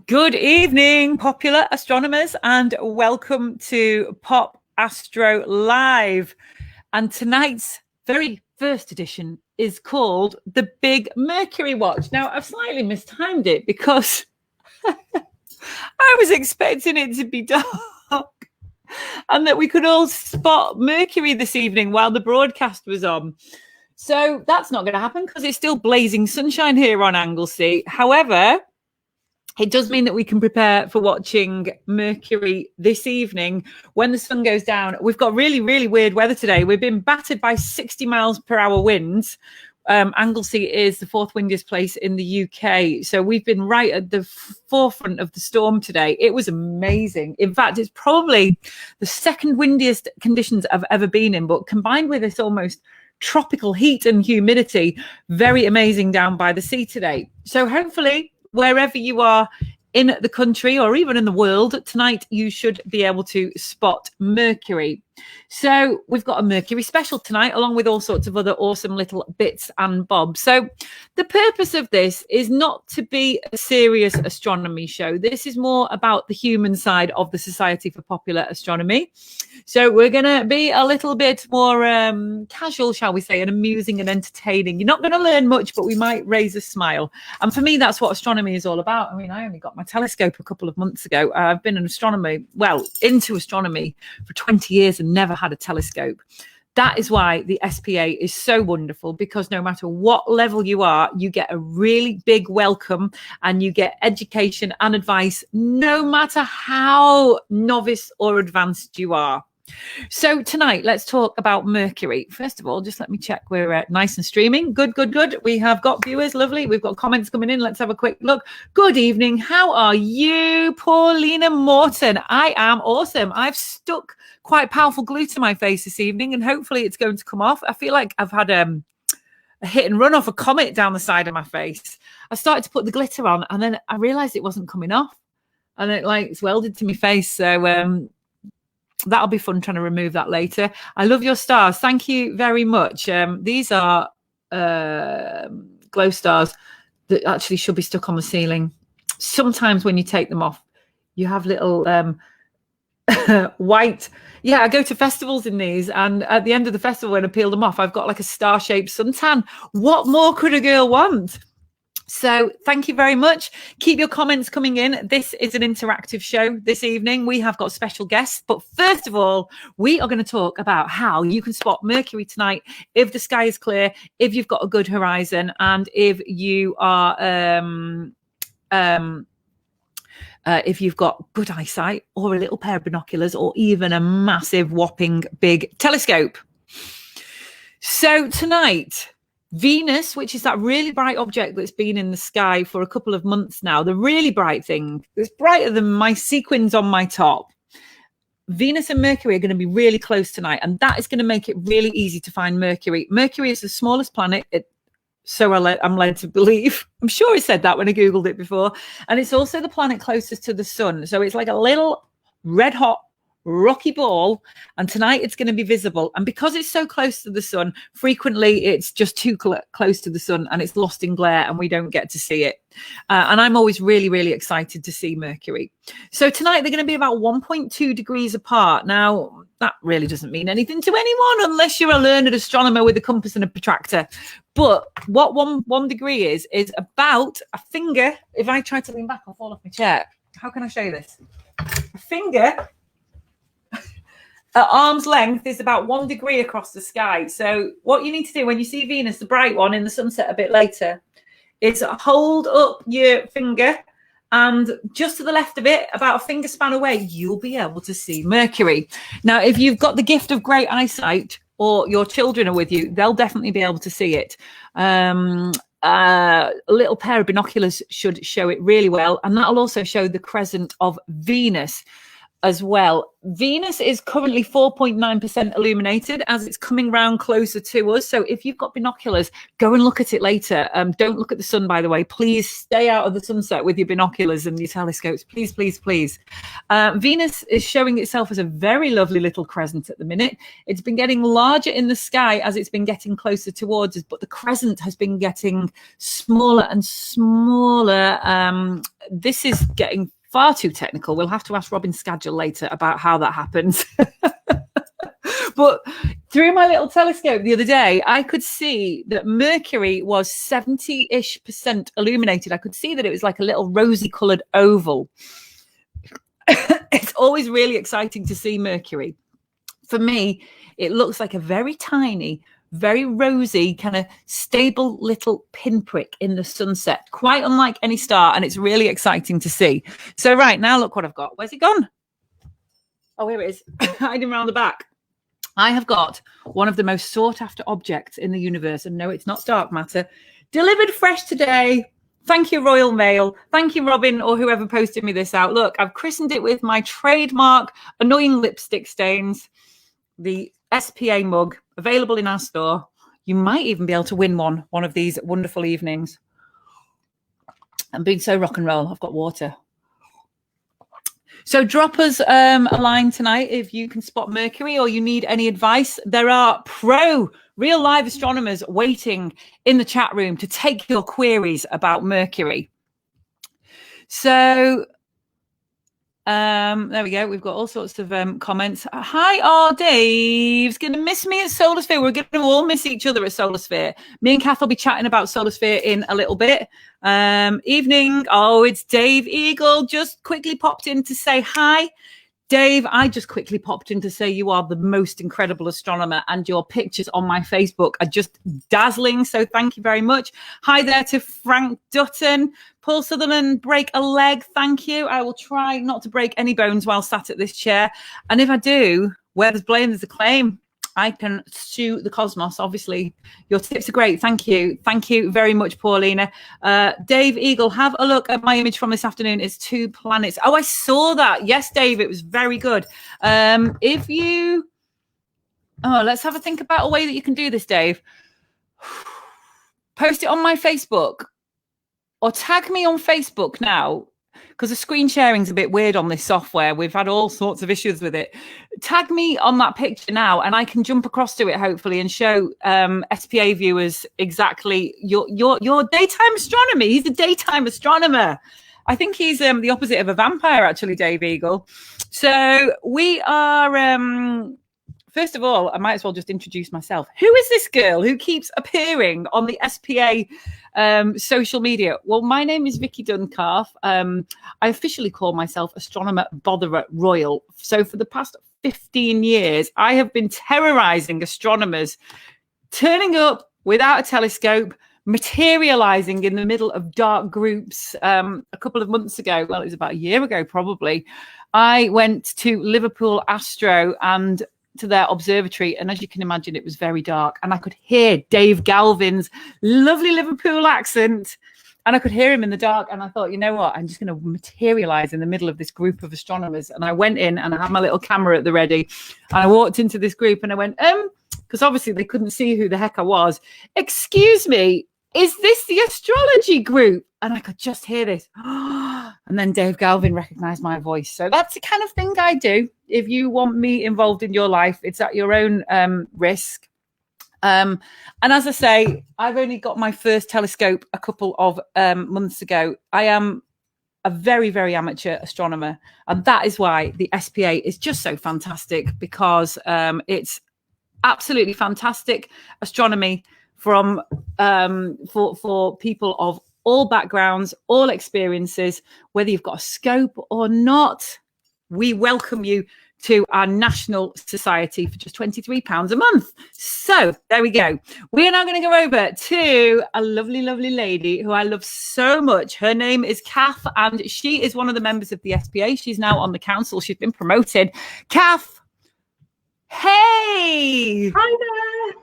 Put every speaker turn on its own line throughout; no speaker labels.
Good evening, popular astronomers, and welcome to Popastro Live. And tonight's very first edition is called The Big Mercury Watch. Now, I've slightly mistimed it because I was expecting it to be dark and that we could all spot Mercury this evening while the broadcast was on. So that's not going to happen because it's still blazing sunshine here on Anglesey. However, it does mean that we can prepare for watching Mercury this evening when the sun goes down. We've got really, really weird weather today. We've been battered by 60 miles per hour winds. Anglesey is the fourth windiest place in the UK. So we've been right at the forefront of the storm today. It was amazing. In fact, it's probably the second windiest conditions I've ever been in, but combined with this almost tropical heat and humidity, very amazing down by the sea today. So hopefully, wherever you are in the country or even in the world, tonight you should be able to spot Mercury. So we've got a Mercury special tonight, along with all sorts of other awesome little bits and bobs. So the purpose of this is not to be a serious astronomy show. This is more about the human side of the Society for Popular Astronomy. So we're going to be a little bit more casual, shall we say, and amusing and entertaining. You're not going to learn much, but we might raise a smile. And for me, that's what astronomy is all about. I mean, I only got my telescope a couple of months ago. I've been into astronomy for 20 years and never had a telescope. That is why the SPA is so wonderful, because no matter what level you are, you get a really big welcome and you get education and advice, no matter how novice or advanced you are. So tonight, let's talk about Mercury. First of all, just let me check we're nice and streaming. Good. We have got viewers. Lovely. We've got comments coming in. Let's have a quick look. Good evening. How are you, Paulina Morton? I am awesome. I've stuck quite powerful glue to my face this evening, and hopefully it's going to come off. I feel like I've had a hit and run off a comet down the side of my face. I started to put the glitter on, and then I realized it wasn't coming off, and it's welded to my face. So that'll be fun trying to remove that later. I love your stars. Thank you very much. These are glow stars that actually should be stuck on the ceiling. Sometimes when you take them off, you have little white. Yeah, I go to festivals in these, and at the end of the festival, when I peel them off, I've got like a star-shaped suntan. What more could a girl want? So thank you very much. Keep your comments coming in. This is an interactive show this evening. We have got special guests. But first of all, we are going to talk about how you can spot Mercury tonight if the sky is clear, if you've got a good horizon, and if you are if you've got good eyesight or a little pair of binoculars or even a massive whopping big telescope. So tonight, Venus, which is that really bright object that's been in the sky for a couple of months now, the really bright thing, it's brighter than my sequins on my top. Venus and Mercury are going to be really close tonight, and that is going to make it really easy to find Mercury. Mercury is the smallest planet, so I'm led to believe. I'm sure I said that when I Googled it before. And it's also the planet closest to the sun. So it's like a little red hot rocky ball, and tonight it's going to be visible. And because it's so close to the sun, frequently it's just too close to the sun and it's lost in glare and we don't get to see it. And I'm always really, really excited to see Mercury. So tonight they're going to be about 1.2 degrees apart. Now, that really doesn't mean anything to anyone unless you're a learned astronomer with a compass and a protractor. But what one degree is about a finger. If I try to lean back, I'll fall off my chair. How can I show you this? A finger at arm's length is about 1 degree across the sky. So what you need to do when you see Venus, the bright one, in the sunset a bit later, is hold up your finger, and just to the left of it, about a finger span away, you'll be able to see Mercury. Now, if you've got the gift of great eyesight or your children are with you, they'll definitely be able to see it. A little pair of binoculars should show it really well, and that'll also show the crescent of Venus. as well. Venus is currently 4.9% illuminated as it's coming round closer to us. So if you've got binoculars, go and look at it later. Don't look at the sun, by the way. Please stay out of the sunset with your binoculars and your telescopes. Please, please, please. Venus is showing itself as a very lovely little crescent at the minute. It's been getting larger in the sky as it's been getting closer towards us, but the crescent has been getting smaller and smaller. This is getting far too technical. We'll have to ask Robin Scadgel later about how that happens. But through my little telescope the other day, I could see that Mercury was 70-ish% illuminated. I could see that it was like a little rosy coloured oval. It's always really exciting to see Mercury. For me, it looks like a very tiny, very rosy, kind of stable little pinprick in the sunset, quite unlike any star, and it's really exciting to see. So right now, look what I've got. Where's it gone? Oh, here it is, hiding around the back. I have got one of the most sought after objects in the universe, and no, it's not dark matter. Delivered fresh today. Thank you, Royal Mail. Thank you, Robin, or whoever posted me this out. Look, I've christened it with my trademark annoying lipstick stains, the SPA mug, available in our store. You might even be able to win one of these wonderful evenings. I'm being so rock and roll. I've got water. So drop us a line tonight if you can spot Mercury or you need any advice. There are real live astronomers waiting in the chat room to take your queries about Mercury. So there we go. We've got all sorts of comments. Hi, Dave's going to miss me at Solar Sphere. We're going to all miss each other at Solar Sphere. Me and Kath will be chatting about Solar Sphere in a little bit. Evening. Oh, it's Dave Eagle. Just quickly popped in to say hi. Dave, I just quickly popped in to say you are the most incredible astronomer and your pictures on my Facebook are just dazzling. So thank you very much. Hi there to Frank Dutton. Paul Sutherland, break a leg. Thank you. I will try not to break any bones while sat at this chair. And if I do, where there's blame, there's a claim. I can sue the cosmos, obviously. Your tips are great. Thank you. Thank you very much, Paulina. Dave Eagle, have a look at my image from this afternoon. It's 2 planets. Oh, I saw that. Yes, Dave, it was very good. Let's have a think about a way that you can do this, Dave. Post it on my Facebook or tag me on Facebook now, because the screen sharing is a bit weird on this software. We've had all sorts of issues with it. Tag me on that picture now, and I can jump across to it, hopefully, and show SPA viewers exactly your daytime astronomy. He's a daytime astronomer. I think he's the opposite of a vampire, actually, Dave Eagle. So we are... First of all, I might as well just introduce myself. Who is this girl who keeps appearing on the SPA social media? Well, my name is Vicky Duncalf. I officially call myself Astronomer Botherer Royal. So for the past 15 years, I have been terrorizing astronomers, turning up without a telescope, materializing in the middle of dark groups. A couple of months ago, well, it was about a year ago, probably, I went to Liverpool Astro and to their observatory, and as you can imagine, it was very dark, and I could hear Dave Galvin's lovely Liverpool accent, and I could hear him in the dark, and I thought, you know what, I'm just going to materialize in the middle of this group of astronomers. And I went in and I had my little camera at the ready, and I walked into this group and I went, because obviously they couldn't see who the heck I was. Excuse me, is this the astrology group? And I could just hear this. And then Dave Galvin recognized my voice. So that's the kind of thing I do. If you want me involved in your life, it's at your own risk. And as I say, I've only got my first telescope a couple of months ago. I am a very, very amateur astronomer. And that is why the SPA is just so fantastic, because it's absolutely fantastic astronomy from for people of all backgrounds, all experiences, whether you've got a scope or not. We welcome you to our national society for just £23 a month. So there we go. We are now going to go over to a lovely, lovely lady who I love so much. Her name is Kath, and she is one of the members of the SPA. She's now on the council. She's been promoted. Kath, hey!
Hi there.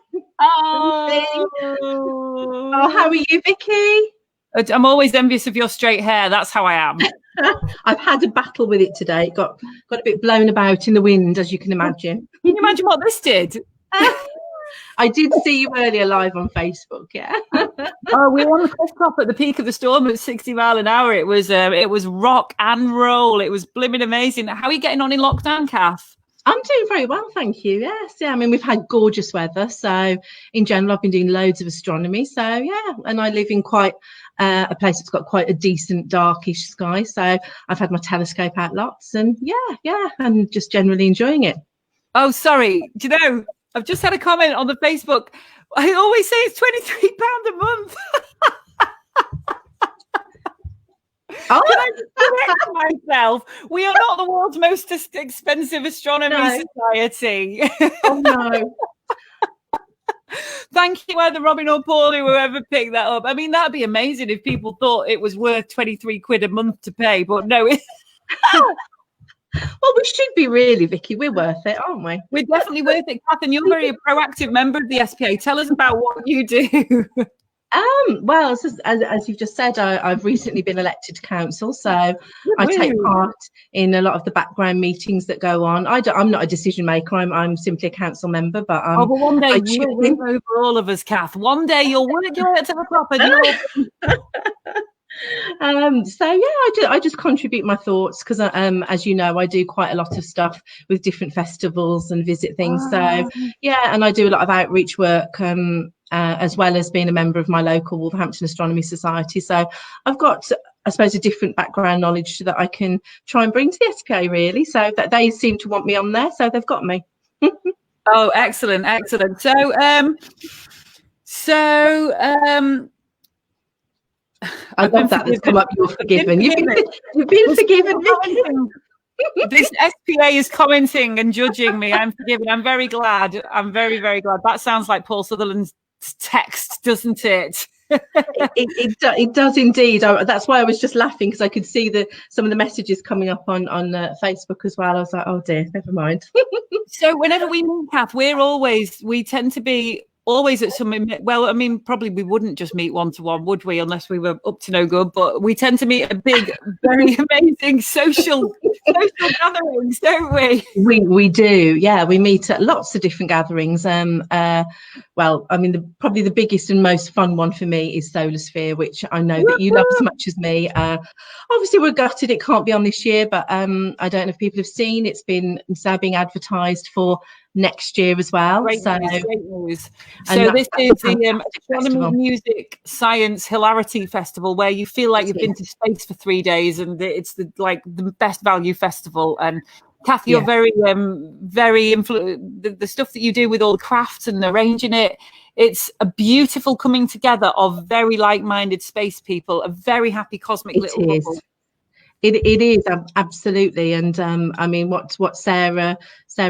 Oh,
how are you, Vicky?
I'm always envious of your straight hair. That's how I am.
I've had a battle with it today. It got a bit blown about in the wind, as you can imagine.
Can you imagine what this did?
I did see you earlier live on Facebook. Yeah.
Oh, we were on the cliff at the peak of the storm at 60 mile an hour. It was rock and roll. It was blimmin' amazing. How are you getting on in lockdown, Kath?
I'm doing very well, thank you. Yes, yeah. I mean, we've had gorgeous weather, so in general, I've been doing loads of astronomy. So yeah, and I live in quite a place that's got quite a decent darkish sky. So I've had my telescope out lots, and yeah, and just generally enjoying it.
Oh, sorry. Do you know? I've just had a comment on the Facebook. I always say it's £23 a month.
Oh.
Can I correct myself? We are not the world's most expensive astronomy society.
Oh no.
Thank you, either Robin or Paul, whoever picked that up. I mean, that'd be amazing if people thought it was worth 23 quid a month to pay, but no.
Well, we should be really, Vicky. We're worth it, aren't we?
We're definitely worth it, Kath, and you're very a proactive member of the SPA. Tell us about what you do.
Well, as you've just said, I've recently been elected to council, so I take part in a lot of the background meetings that go on. I'm not a decision maker. I'm simply a council member, but
but one day you'll win over all of us, Kath. One day you'll work your way to the top, and
so yeah, I just contribute my thoughts because as you know, I do quite a lot of stuff with different festivals and visit things. So yeah, and I do a lot of outreach work as well as being a member of my local Wolverhampton Astronomy Society. So I've got, I suppose, a different background knowledge that I can try and bring to the SPA, really. So that they seem to want me on there, so they've got me.
Oh, excellent.
I love that. It's come up. You're forgiven. You've been forgiven.
This SPA is commenting and judging me. I'm forgiven. I'm very glad. I'm very, very glad. That sounds like Paul Sutherland's text, doesn't it?
It does indeed. That's why I was just laughing, because I could see some of the messages coming up on Facebook as well. I was like, oh dear, never mind.
So whenever we meet, Kath, we tend to be always at some, well, I mean, probably we wouldn't just meet one-to-one, would we, unless we were up to no good, but we tend to meet at big, very amazing social gatherings, don't we?
We do, yeah. We meet at lots of different gatherings. Well, I mean, probably the biggest and most fun one for me is Solar Sphere, which I know that you love as much as me. Obviously, we're gutted it can't be on this year, but I don't know if people have seen, it's now being advertised for next year as well.
Great news. So this is the Astronomy, Music, Science, Hilarity Festival, where you feel like you've been to space for 3 days, and it's the best value festival. And Kath, you're very the stuff that you do with all the crafts and arranging it. It's a beautiful coming together of very like-minded space people, a very happy cosmic little bubble.
It is absolutely, and I mean, what Sarah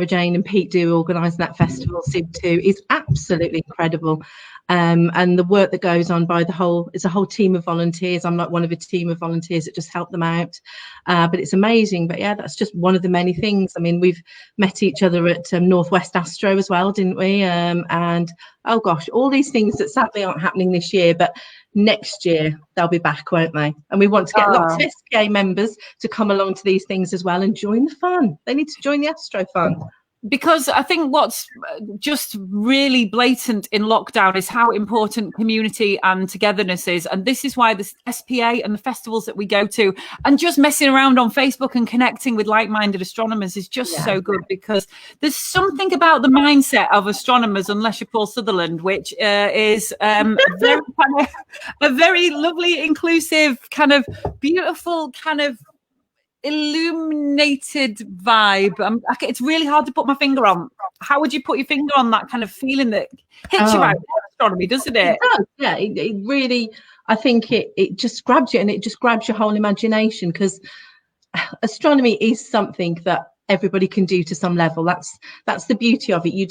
Jane and Pete do organising that festival, SIB2, is absolutely incredible. And the work that goes on by it's a whole team of volunteers. I'm not one of a team of volunteers that just help them out, but it's amazing. But yeah, that's just one of the many things. I mean, we've met each other at Northwest Astro as well, didn't we? And oh gosh, all these things that sadly aren't happening this year, but next year they'll be back, won't they? And we want to get lots of SPA members to come along to these things as well and join the fun. They need to join the Astro fun.
Because I think what's just really blatant in lockdown is how important community and togetherness is. And this is why the SPA and the festivals that we go to and just messing around on Facebook and connecting with like-minded astronomers is just so good, because there's something about the mindset of astronomers, unless you're Paul Sutherland, which is a very lovely, inclusive, kind of beautiful, kind of illuminated vibe. It's really hard to put my finger on. How would you put your finger on that kind of feeling that hits you out of astronomy, doesn't it?
It does, yeah. It really, I think it just grabs you, and it just grabs your whole imagination, because astronomy is something that everybody can do to some level. That's the beauty of it. You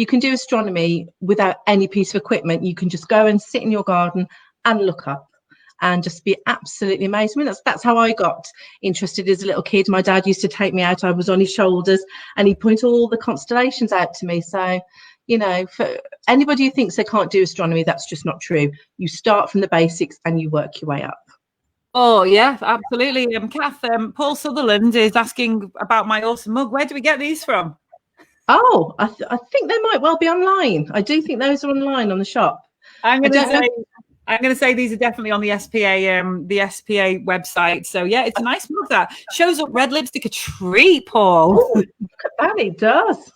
can do astronomy without any piece of equipment. You can just go and sit in your garden and look up and just be absolutely amazed. I mean, that's how I got interested as a little kid. My dad used to take me out. I was on his shoulders and he'd point all the constellations out to me. So, you know, for anybody who thinks they can't do astronomy, that's just not true. You start from the basics and you work your way up.
Oh yeah, absolutely. Kath, Paul Sutherland is asking about my awesome mug. Where do we get these from?
Oh, I think they might well be online. I do think those are online on the shop.
I'm
I
going to
don't know.
say I'm going to say these are definitely on the SPA website. So yeah, it's a nice mug that shows up red lipstick a treat, Paul.
Oh, look at that, it does.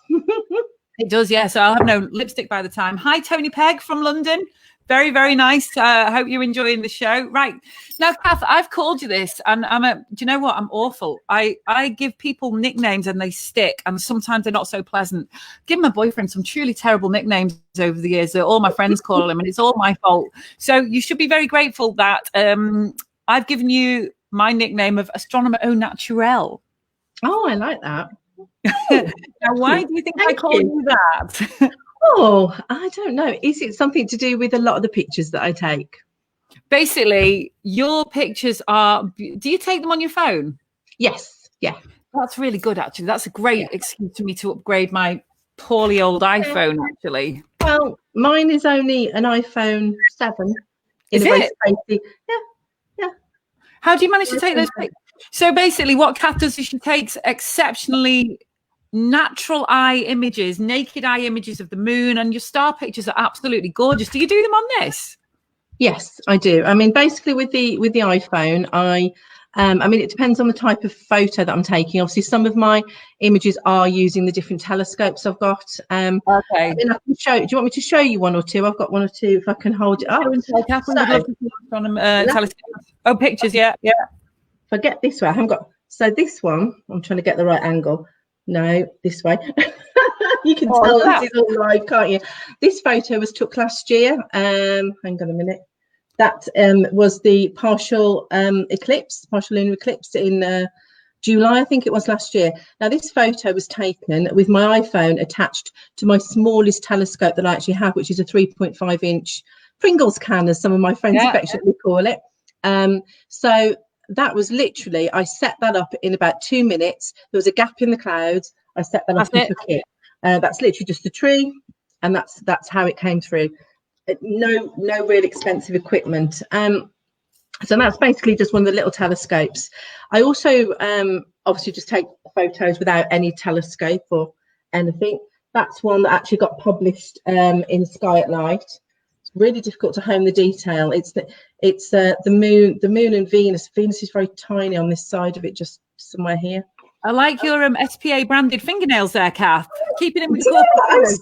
It does, yeah. So I'll have no lipstick by the time. Hi, Tony Pegg from London. Very, very nice. I hope you're enjoying the show. Right. Now, Kath, I've called you this, and do you know what? I'm awful. I give people nicknames and they stick, and sometimes they're not so pleasant. Give my boyfriend some truly terrible nicknames over the years that all my friends call him, and it's all my fault. So you should be very grateful that I've given you my nickname of Astronomer au naturel.
Oh, I like that.
Now, why do you think I call you that?
Oh, I don't know. Is it something to do with a lot of the pictures that I take?
Basically, your pictures are. Do you take them on your phone?
Yes. Yeah.
That's really good, actually. That's a great excuse for me to upgrade my poorly old iPhone, actually.
Well, mine is only an iPhone 7.
Is it?
Yeah. Yeah.
How do you manage to take those pictures? So basically, what Kath does is she takes exceptionally natural eye images, naked eye images of the moon, and your star pictures are absolutely gorgeous. Do you do them on this?
Yes, I do. I mean, basically with the iPhone, I mean, it depends on the type of photo that I'm taking. Obviously, some of my images are using the different telescopes I've got.
Okay.
I mean, I can show. Do you want me to show you one or two? I've got one or two. If I can hold it up.
Oh, pictures. Yeah. If
I get this way, I haven't got. So this one, I'm trying to get the right angle. No, this way. You can tell this is all live, can't you? This photo was took last year. Hang on a minute. That was the partial lunar eclipse in July, I think it was last year. Now, this photo was taken with my iPhone attached to my smallest telescope that I actually have, which is a 3.5-inch Pringles can, as some of my friends affectionately call it. So that was literally, I set that up in about 2 minutes. There was a gap in the clouds. I set that up and took it. That's literally just a tree, and that's how it came through. No real expensive equipment. So that's basically just one of the little telescopes. I also obviously just take photos without any telescope or anything. That's one that actually got published in Sky at Night. It's really difficult to hone the detail. It's the moon and Venus. Venus is very tiny on this side of it, just somewhere here.
I like your SPA branded fingernails there, Kath. Keeping it with the corporate.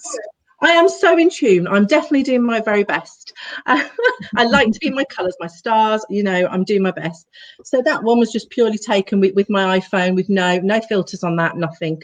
I am so in tune. I'm definitely doing my very best. I like to be in my colours, my stars. You know, I'm doing my best. So that one was just purely taken with my iPhone, with no filters on that, nothing.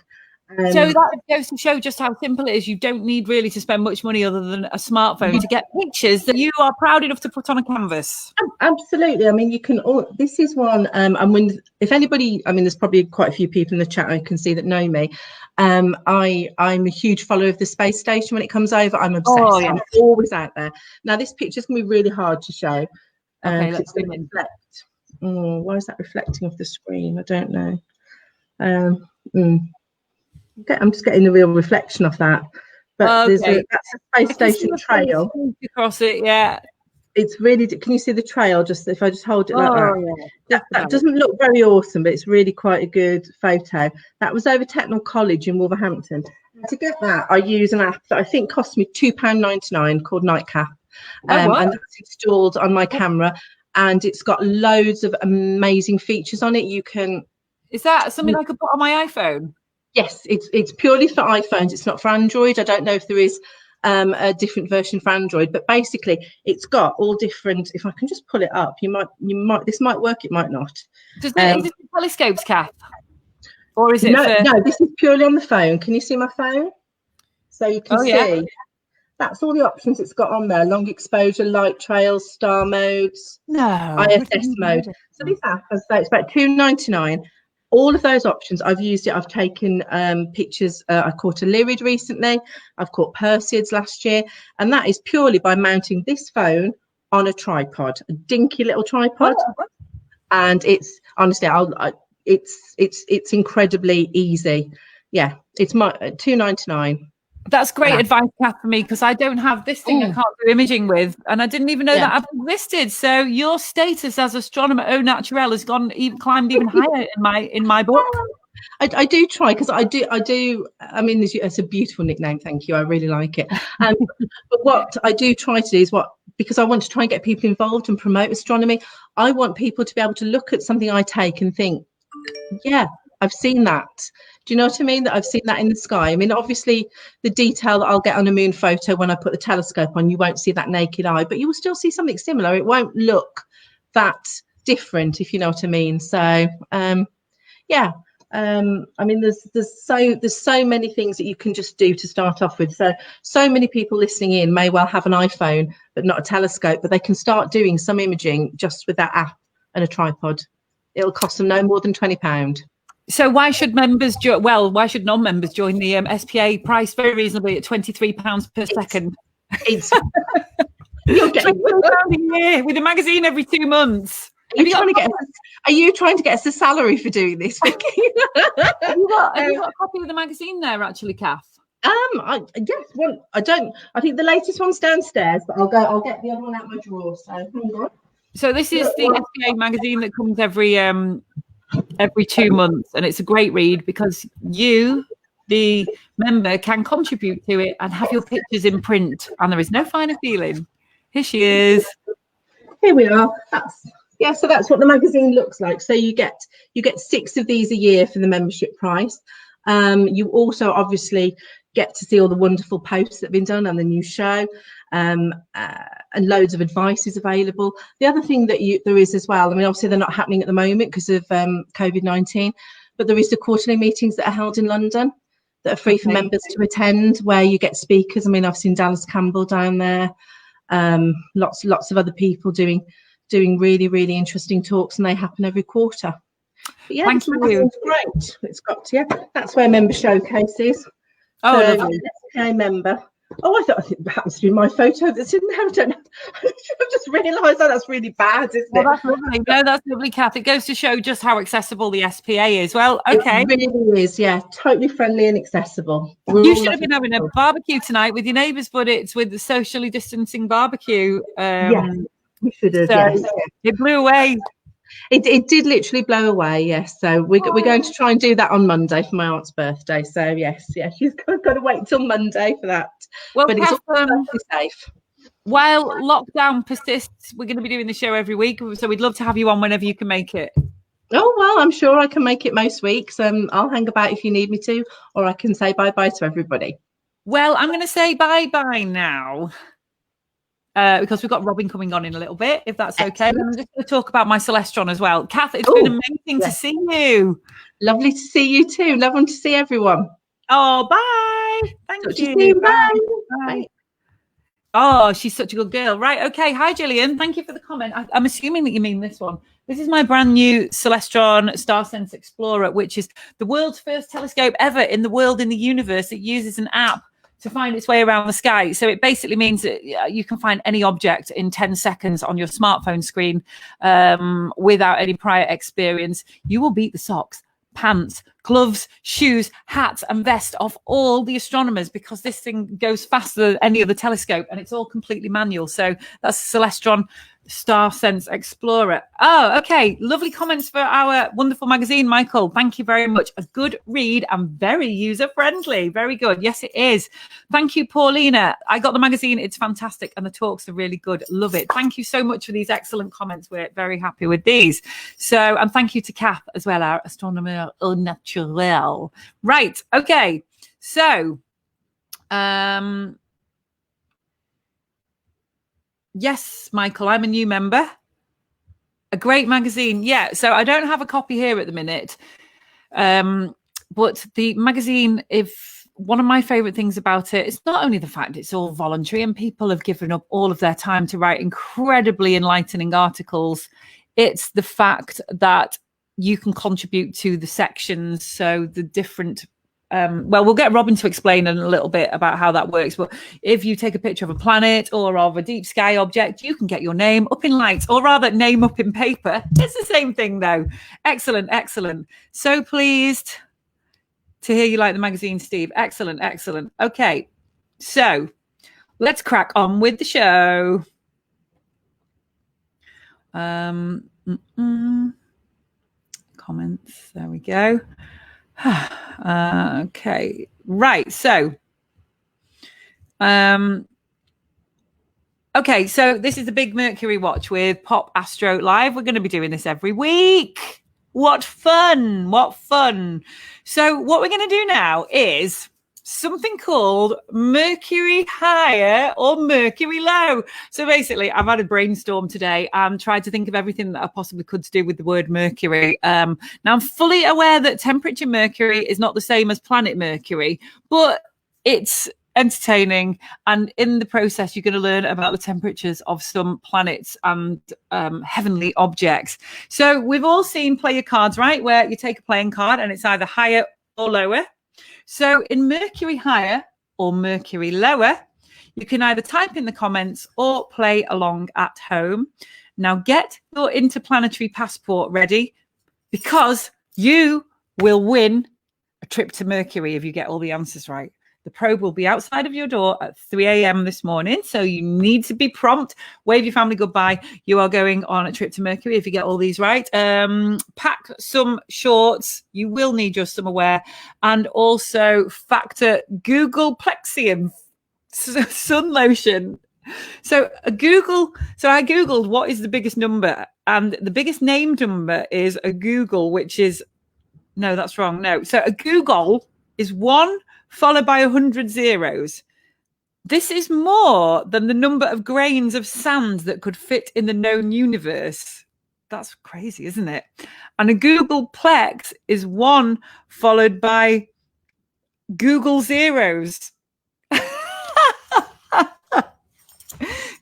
So that goes to show just how simple it is. You don't need really to spend much money other than a smartphone to get pictures that you are proud enough to put on a canvas.
Absolutely. I mean, you can all. This is one. And if anybody, I mean, there's probably quite a few people in the chat I can see that know me. I'm a huge follower of the space station. When it comes over, I'm obsessed. Oh, yeah. I'm always out there. Now, this picture is going to be really hard to show.
Okay, let's zoom in.
Why is that reflecting off the screen? I don't know. I'm just getting the real reflection of that. But that's a space station trail.
Across it, yeah.
It's really. Can you see the trail? Just if I just hold it like that. Yeah. That doesn't look very awesome, but it's really quite a good photo. That was over Technical College in Wolverhampton. To get that, I use an app that I think cost me £2.99 called Nightcap, and that's installed on my camera, and it's got loads of amazing features on it. You can.
Is that something I could put on my iPhone?
Yes, it's purely for iPhones. It's not for Android. I don't know if there is a different version for Android, but basically it's got all different. If I can just pull it up, you might. This might work. It might not.
Is it telescopes, Kath? Or is it?
No, this is purely on the phone. Can you see my phone? So you can see. That's all the options it's got on there: long exposure, light trails, star modes, ISS mode. So this app, as I say, it's about £2.99. All of those options, I've used it. I've taken pictures. I caught a Lyrid recently. I've caught Perseids last year, and that is purely by mounting this phone on a tripod, a dinky little tripod. And it's honestly, it's incredibly easy. Yeah, it's my £2.99.
That's great advice, Kath, for me, because I don't have this thing I can't do imaging with, and I didn't even know that I've existed. So your status as astronomer au naturel has climbed even higher in my book.
I do try, because I do. I mean, it's a beautiful nickname. Thank you. I really like it. But what I do try to do is because I want to try and get people involved and promote astronomy. I want people to be able to look at something I take and think, yeah, I've seen that. Do you know what I mean? That I've seen that in the sky. I mean, obviously, the detail that I'll get on a moon photo when I put the telescope on, you won't see that naked eye, but you will still see something similar. It won't look that different, if you know what I mean. So, yeah. I mean, there's so many things that you can just do to start off with. So many people listening in may well have an iPhone, but not a telescope, but they can start doing some imaging just with that app and a tripod. It'll cost them no more than £20.
So why should members why should non-members join the SPA price very reasonably at £23 per second? You're getting £23 a year with a magazine every 2 months.
Are you trying to get us a salary for doing this, Vicky?
have you got a copy of the magazine there, actually, Kath?
I don't. I think the latest one's downstairs, but I'll get the other one out my drawer. So hang on.
So this is the SPA magazine that comes every 2 months, and it's a great read because you, the member, can contribute to it and have your pictures in print, and there is no finer feeling. Here she is.
Here we are. So that's what the magazine looks like. So you get 6 of these a year for the membership price. You also obviously get to see all the wonderful posts that have been done on the new show, and loads of advice is available. The other thing that there is as well, I mean, obviously they're not happening at the moment because of COVID-19, but there is the quarterly meetings that are held in London that are free for members to attend, where you get speakers. I mean, I've seen Dallas Campbell down there, lots of other people doing really, really interesting talks, and they happen every quarter. But yeah,
thank you.
Great. It's got that's where member showcases.
Oh, lovely.
SPA member. Oh, I thought it happens to be my photo that's in there. I don't know. I've just realised that's really bad, isn't it?
That's lovely. No, that's lovely, Kath. It goes to show just how accessible the SPA is. Well, okay.
It really is, yeah. Totally friendly and accessible.
You should have been having a barbecue tonight with your neighbours, but it's with the socially distancing barbecue.
Yeah, we should have, yes.
It blew away.
It did literally blow away, yes. So we're going to try and do that on Monday for my aunt's birthday. So yes, she's got to wait till Monday for that.
Well,
but it's all safe.
While lockdown persists, we're going to be doing the show every week. So we'd love to have you on whenever you can make it.
Oh, well, I'm sure I can make it most weeks. I'll hang about if you need me to, or I can say bye-bye to everybody.
Well, I'm going to say bye-bye now. Because we've got Robin coming on in a little bit, if that's okay. And I'm just going to talk about my Celestron as well. Kath, it's been amazing to see you.
Lovely to see you too. Lovely to see everyone.
Oh, bye. Thank you.
Soon. Bye.
Bye. Oh, she's such a good girl. Right. Okay. Hi, Gillian. Thank you for the comment. I'm assuming that you mean this one. This is my brand new Celestron StarSense Explorer, which is the world's first telescope ever in the world, in the universe. It uses an app to find its way around the sky. So it basically means that you can find any object in 10 seconds on your smartphone screen without any prior experience. You will beat the socks, pants, gloves, shoes, hats and vest off all the astronomers, because this thing goes faster than any other telescope and it's all completely manual. So that's Celestron StarSense Explorer. Oh, okay. Lovely comments for our wonderful magazine, Michael. Thank you very much. A good read and very user-friendly. Very good. Yes, it is. Thank you, Paulina. I got the magazine. It's fantastic and the talks are really good. Love it. Thank you so much for these excellent comments. We're very happy with these. So, and thank you to Kath as well, our astronomer au naturel. Right. Okay. So, yes, Michael, I'm a new member. A great magazine. Yeah, so I don't have a copy here at the minute. But the magazine, if one of my favorite things about it, it's not only the fact it's all voluntary and people have given up all of their time to write incredibly enlightening articles. It's the fact that you can contribute to the sections. So the different well, we'll get Robin to explain in a little bit about how that works. But if you take a picture of a planet or of a deep sky object, you can get your name up in lights, or rather name up in paper. It's the same thing though. Excellent, excellent. So pleased to hear you like the magazine, Steve. Excellent, excellent. Okay, So let's crack on with the show. Comments. There we go. Okay. Right. So, okay. So this is the big Mercury watch with Popastro Live. We're going to be doing this every week. What fun. What fun. So what we're going to do now is something called Mercury higher or Mercury low. So basically, I've had a brainstorm today and tried to think of everything that I possibly could to do with the word Mercury. Now, I'm fully aware that temperature Mercury is not the same as planet Mercury, but it's entertaining, and in the process you're going to learn about the temperatures of some planets and heavenly objects. So we've all seen player cards, right, where you take a playing card and it's either higher or lower. So in Mercury higher or Mercury lower, you can either type in the comments or play along at home. Now get your interplanetary passport ready, because you will win a trip to Mercury if you get all the answers right. The probe will be outside of your door at 3 a.m. this morning, so you need to be prompt. Wave your family goodbye. You are going on a trip to Mercury if you get all these right. Pack some shorts. You will need your summer wear. And also factor Google Plexium sun lotion. So I Googled what is the biggest number, and the biggest named number is a Google, which is, no, that's wrong. No. So a Google is 1 followed by 100 zeros. This is more than the number of grains of sand that could fit in the known universe. That's crazy, isn't it? And a Googleplex is 1 followed by Google zeros.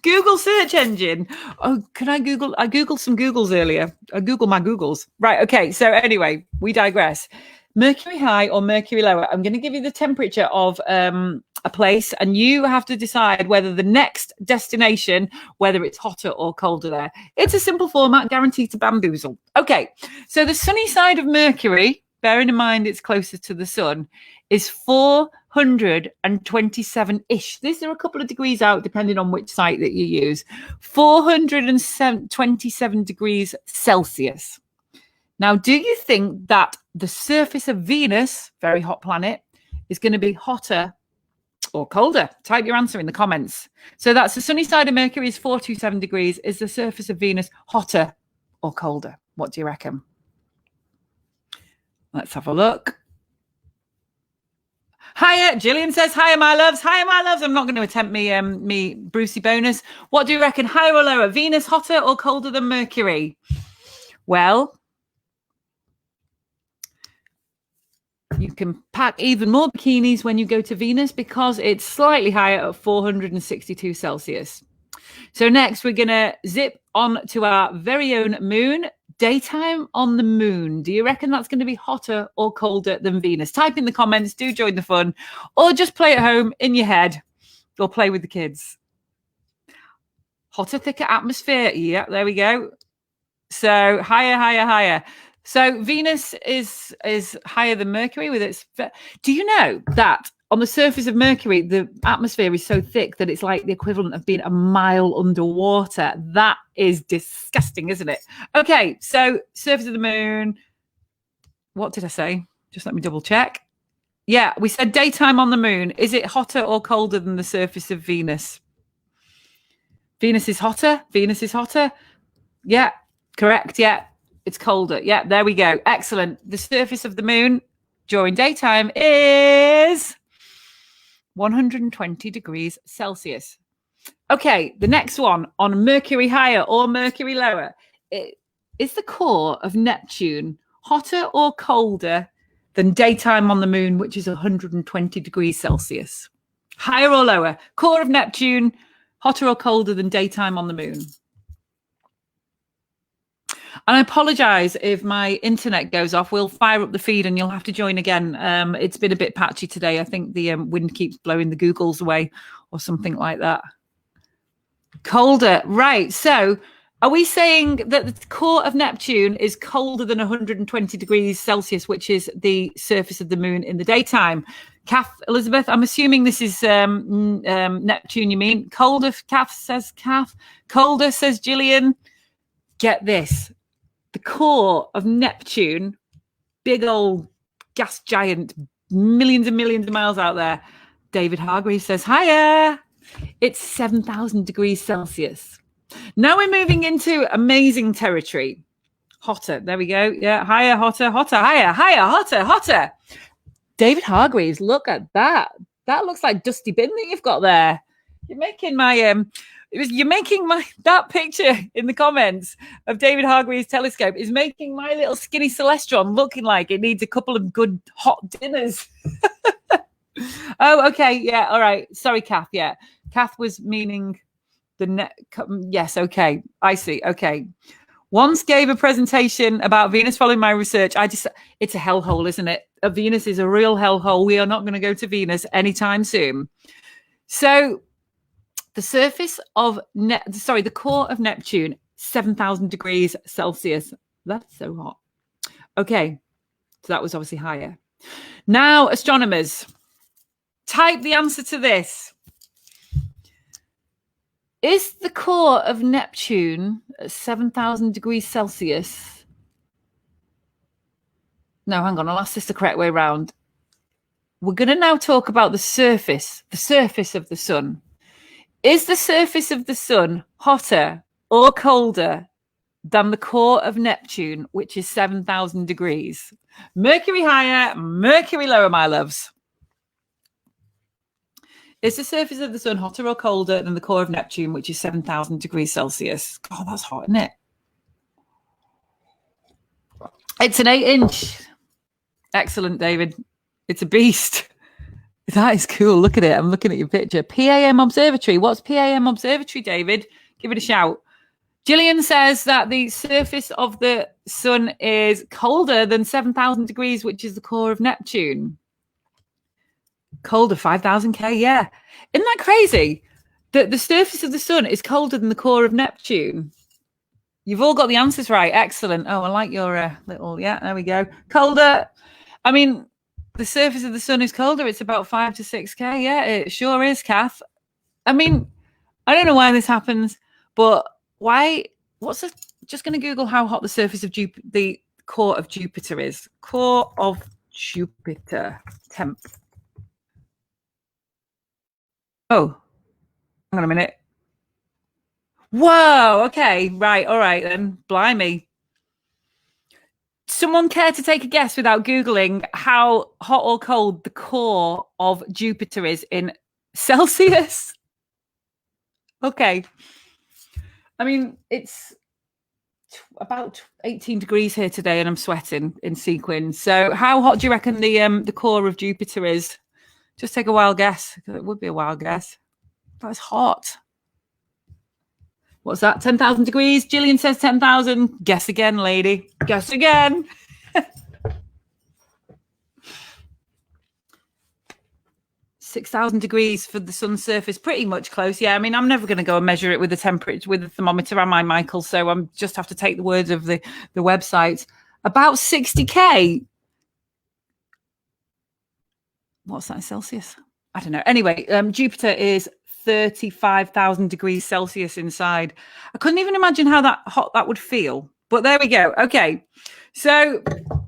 Google search engine. Oh, can I Google? I Googled some Googles earlier. I Googled my Googles. Right. Okay. So anyway, we digress. Mercury high or Mercury lower. I'm going to give you the temperature of a place, and you have to decide whether the next destination, whether it's hotter or colder there. It's a simple format, guaranteed to bamboozle. Okay, so the sunny side of Mercury, bearing in mind it's closer to the sun, is 427-ish. These are a couple of degrees out, depending on which site that you use. 427 degrees Celsius. Now, do you think that the surface of Venus, very hot planet, is going to be hotter or colder? Type your answer in the comments. So that's the sunny side of Mercury is 427 degrees. Is the surface of Venus hotter or colder? What do you reckon? Let's have a look. Hiya, Gillian says, hiya, my loves. Hiya, my loves. I'm not going to attempt me Brucey bonus. What do you reckon? Higher or lower? Venus hotter or colder than Mercury? Well, you can pack even more bikinis when you go to Venus, because it's slightly higher at 462 Celsius. So next, we're going to zip on to our very own moon. Daytime on the moon. Do you reckon that's going to be hotter or colder than Venus? Type in the comments. Do join the fun. Or just play at home in your head. Or play with the kids. Hotter, thicker atmosphere. Yeah, there we go. So higher, higher, higher. So Venus is higher than Mercury with its... Do you know that on the surface of Mercury, the atmosphere is so thick that it's like the equivalent of being a mile underwater? That is disgusting, isn't it? Okay, so surface of the moon. What did I say? Just let me double check. Yeah, we said daytime on the moon. Is it hotter or colder than the surface of Venus? Venus is hotter. Venus is hotter. Yeah, correct. Yeah. It's colder. Yeah, there we go. Excellent. The surface of the moon during daytime is 120 degrees Celsius. Okay, the next one on Mercury higher or Mercury lower. Is the core of Neptune hotter or colder than daytime on the moon, which is 120 degrees Celsius? Higher or lower? Core of Neptune, hotter or colder than daytime on the moon? And I apologise if my internet goes off. We'll fire up the feed and you'll have to join again. It's been a bit patchy today. I think the wind keeps blowing the Googles away or something like that. Colder. Right. So are we saying that the core of Neptune is colder than 120 degrees Celsius, which is the surface of the moon in the daytime? Kath Elizabeth, I'm assuming this is Neptune you mean. Colder, Kath says Kath. Colder, says Gillian. Get this. The core of Neptune, big old gas giant, millions and millions of miles out there. David Hargreaves says, hiya. It's 7,000 degrees Celsius. Now we're moving into amazing territory. Hotter. There we go. Yeah. Higher, hotter, hotter, higher, hotter, hotter. David Hargreaves, look at that. That looks like Dusty Bin that you've got there. You're making my that picture in the comments of David Hargreaves' telescope is making my little skinny Celestron looking like it needs a couple of good hot dinners. Oh, okay. Yeah. All right. Sorry, Kath. Yeah. Kath was meaning the net. Yes. Okay. I see. Okay. Once gave a presentation about Venus following my research. It's a hellhole, isn't it? Venus is a real hellhole. We are not going to go to Venus anytime soon. So the surface of the core of Neptune, 7,000 degrees Celsius. That's so hot. Okay. So that was obviously higher. Now, astronomers, type the answer to this. Is the core of Neptune at 7,000 degrees Celsius? No, hang on. I'll ask this the correct way around. We're going to now talk about the surface of the sun. Is the surface of the sun hotter or colder than the core of Neptune, which is 7,000 degrees? Mercury higher, Mercury lower, my loves. Is the surface of the sun hotter or colder than the core of Neptune, which is 7,000 degrees Celsius? God, that's hot, isn't it? It's an 8-inch. Excellent, David. It's a beast. That is cool. Look at it. I'm looking at your picture. PAM Observatory. What's PAM Observatory, David? Give it a shout. Gillian says that the surface of the sun is colder than 7,000 degrees, which is the core of Neptune. Colder, 5,000 K, yeah. Isn't that crazy? The surface of the sun is colder than the core of Neptune. You've all got the answers right. Excellent. Oh, I like your little, yeah, there we go. Colder. I mean, the surface of the sun is colder. It's about 5 to 6K. Yeah, it sure is, Kath. I mean, I don't know why this happens, but why? Just going to Google how hot the surface of the core of Jupiter is. Core of Jupiter temp. Oh, hang on a minute. Whoa, okay, right, all right then. Blimey. Someone care to take a guess without Googling how hot or cold the core of Jupiter is in Celsius? Okay. I mean, it's about 18 degrees here today and I'm sweating in sequins. So how hot do you reckon the core of Jupiter is? Just take a wild guess, because it would be a wild guess. That's hot. What's that? 10,000 degrees? Gillian says 10,000. Guess again, lady. Guess again. 6,000 degrees for the sun's surface. Pretty much close. Yeah, I mean, I'm never going to go and measure it with the temperature, with the thermometer, am I, Michael? So I'm just have to take the words of the website. About 60K. What's that in Celsius? I don't know. Anyway, Jupiter is 35,000 degrees Celsius inside. I couldn't even imagine how hot that would feel. But there we go. Okay. So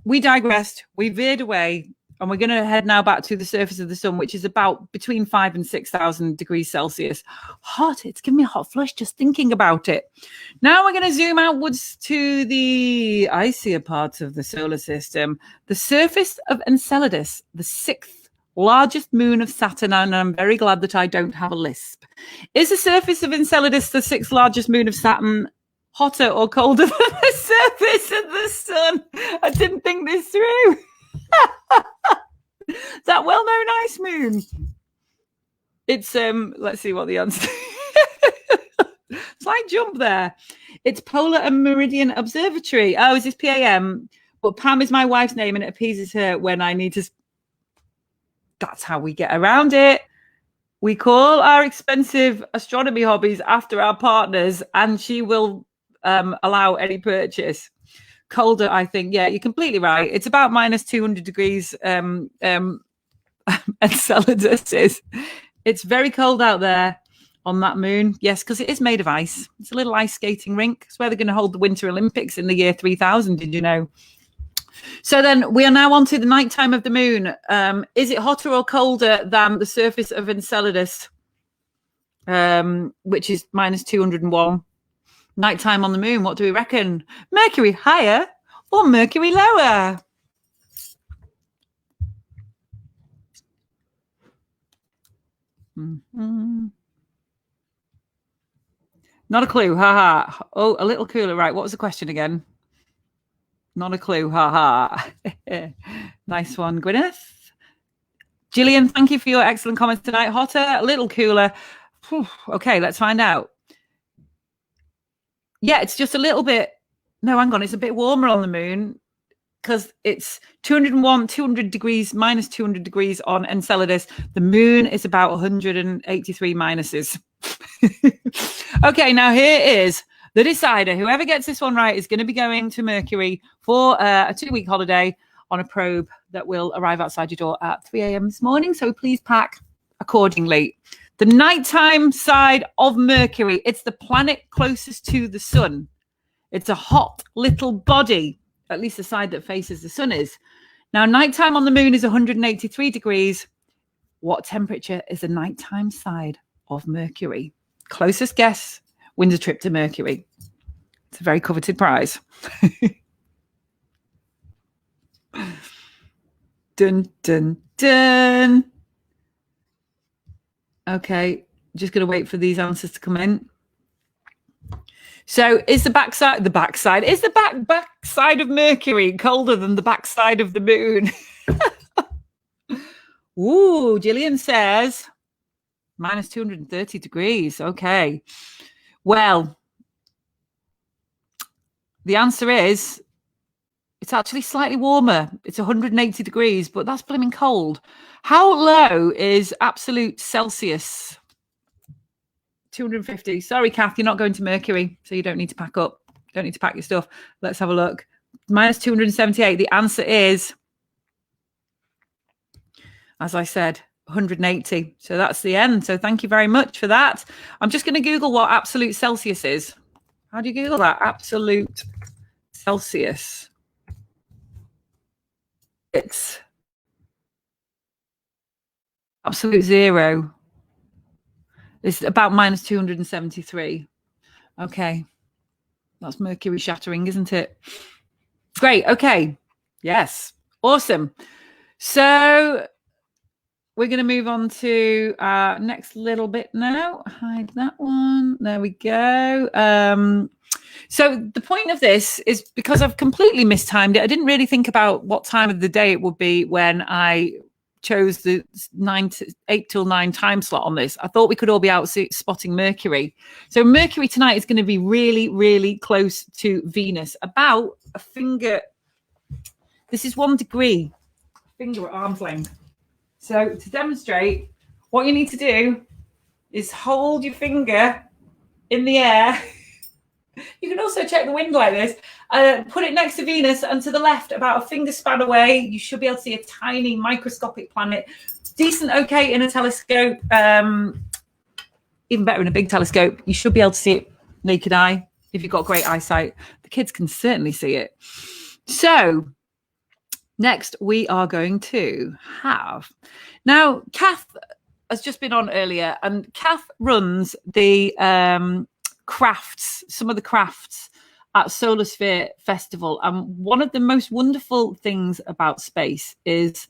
we digressed. We veered away. And we're going to head now back to the surface of the sun, which is about between 5,000 and 6,000 degrees Celsius. Hot. It's giving me a hot flush just thinking about it. Now we're going to zoom outwards to the icier part of the solar system. The surface of Enceladus, the 6th largest moon of Saturn, and I'm very glad that I don't have a lisp. Is the surface of Enceladus, the 6th largest moon of Saturn, hotter or colder than the surface of the sun? I didn't think this through. That well-known ice moon. It's let's see what the answer is. Slight jump there. It's Polar and Meridian Observatory. Oh, is this PAM? But Pam is my wife's name and it appeases her when I need to. That's how we get around it. We call our expensive astronomy hobbies after our partners and she will allow any purchase. Colder, I think. Yeah, you're completely right. It's about minus 200 degrees Enceladus is. It's very cold out there on that moon. Yes, because it is made of ice. It's a little ice skating rink. It's where they're going to hold the Winter Olympics in the year 3000. Did you know? So then we are now on to the nighttime of the moon. Is it hotter or colder than the surface of Enceladus, which is minus 201? Nighttime on the moon, what do we reckon? Mercury higher or Mercury lower? Mm-hmm. Not a clue. Ha ha. Oh, a little cooler. Right. What was the question again? Not a clue. Ha ha. Nice one, Gwyneth. Gillian, thank you for your excellent comments tonight. Hotter, a little cooler. Whew. Okay, let's find out. Yeah, it's just a little bit. No, hang on. It's a bit warmer on the moon because it's 201, 200 degrees, minus 200 degrees on Enceladus. The moon is about 183 minuses. Okay, now here is the decider. Whoever gets this one right is going to be going to Mercury for a 2-week holiday on a probe that will arrive outside your door at 3 a.m. this morning. So please pack accordingly. The nighttime side of Mercury, it's the planet closest to the sun. It's a hot little body, at least the side that faces the sun is. Now, nighttime on the moon is 183 degrees. What temperature is the nighttime side of Mercury? Closest guess wins a trip to Mercury. It's a very coveted prize. Dun, dun, dun. Okay, just going to wait for these answers to come in. So is the backside of Mercury colder than the backside of the moon? Ooh, Gillian says minus 230 degrees. Okay. Well, the answer is it's actually slightly warmer. It's 180 degrees, but that's blooming cold. How low is absolute Celsius? 250. Sorry, Kath, you're not going to Mercury, so you don't need to pack up. Don't need to pack your stuff. Let's have a look. Minus 278. The answer is, as I said, 180. So that's the end. So thank you very much for that. I'm just going to Google what absolute Celsius is. How do you Google that? Absolute Celsius. It's absolute zero. It's about minus 273. Okay. That's Mercury shattering, isn't it? Great. Okay. Yes. Awesome. So we're going to move on to our next little bit now. Hide that one. There we go. So the point of this is because I've completely mistimed it. I didn't really think about what time of the day it would be when I chose the 8 till 9 time slot on this. I thought we could all be out spotting Mercury. So Mercury tonight is going to be really, really close to Venus, about a finger. This is 1 degree, finger at arm's length. So to demonstrate, what you need to do is hold your finger in the air. You can also check the wind like this. Put it next to Venus and to the left, about a finger span away. You should be able to see a tiny microscopic planet. Decent okay in a telescope. Even better in a big telescope. You should be able to see it naked eye if you've got great eyesight. The kids can certainly see it. So next we are going to have... Now, Kath has just been on earlier, and Kath runs the... crafts, some of the crafts at Solar Sphere Festival. And one of the most wonderful things about space is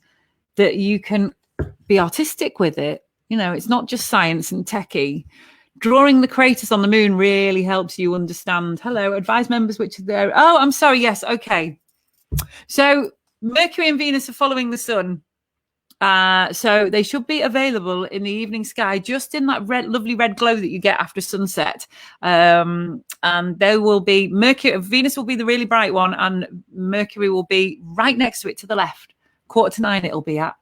that you can be artistic with it. You know, it's not just science and techie. Drawing the craters on the moon really helps you understand. Hello, advise members which are there. Oh, I'm sorry. Yes. Okay. So Mercury and Venus are following the sun. So they should be available in the evening sky, just in that lovely red glow that you get after sunset. And there will be Venus will be the really bright one, and Mercury will be right next to it to the left. 8:45 it'll be at,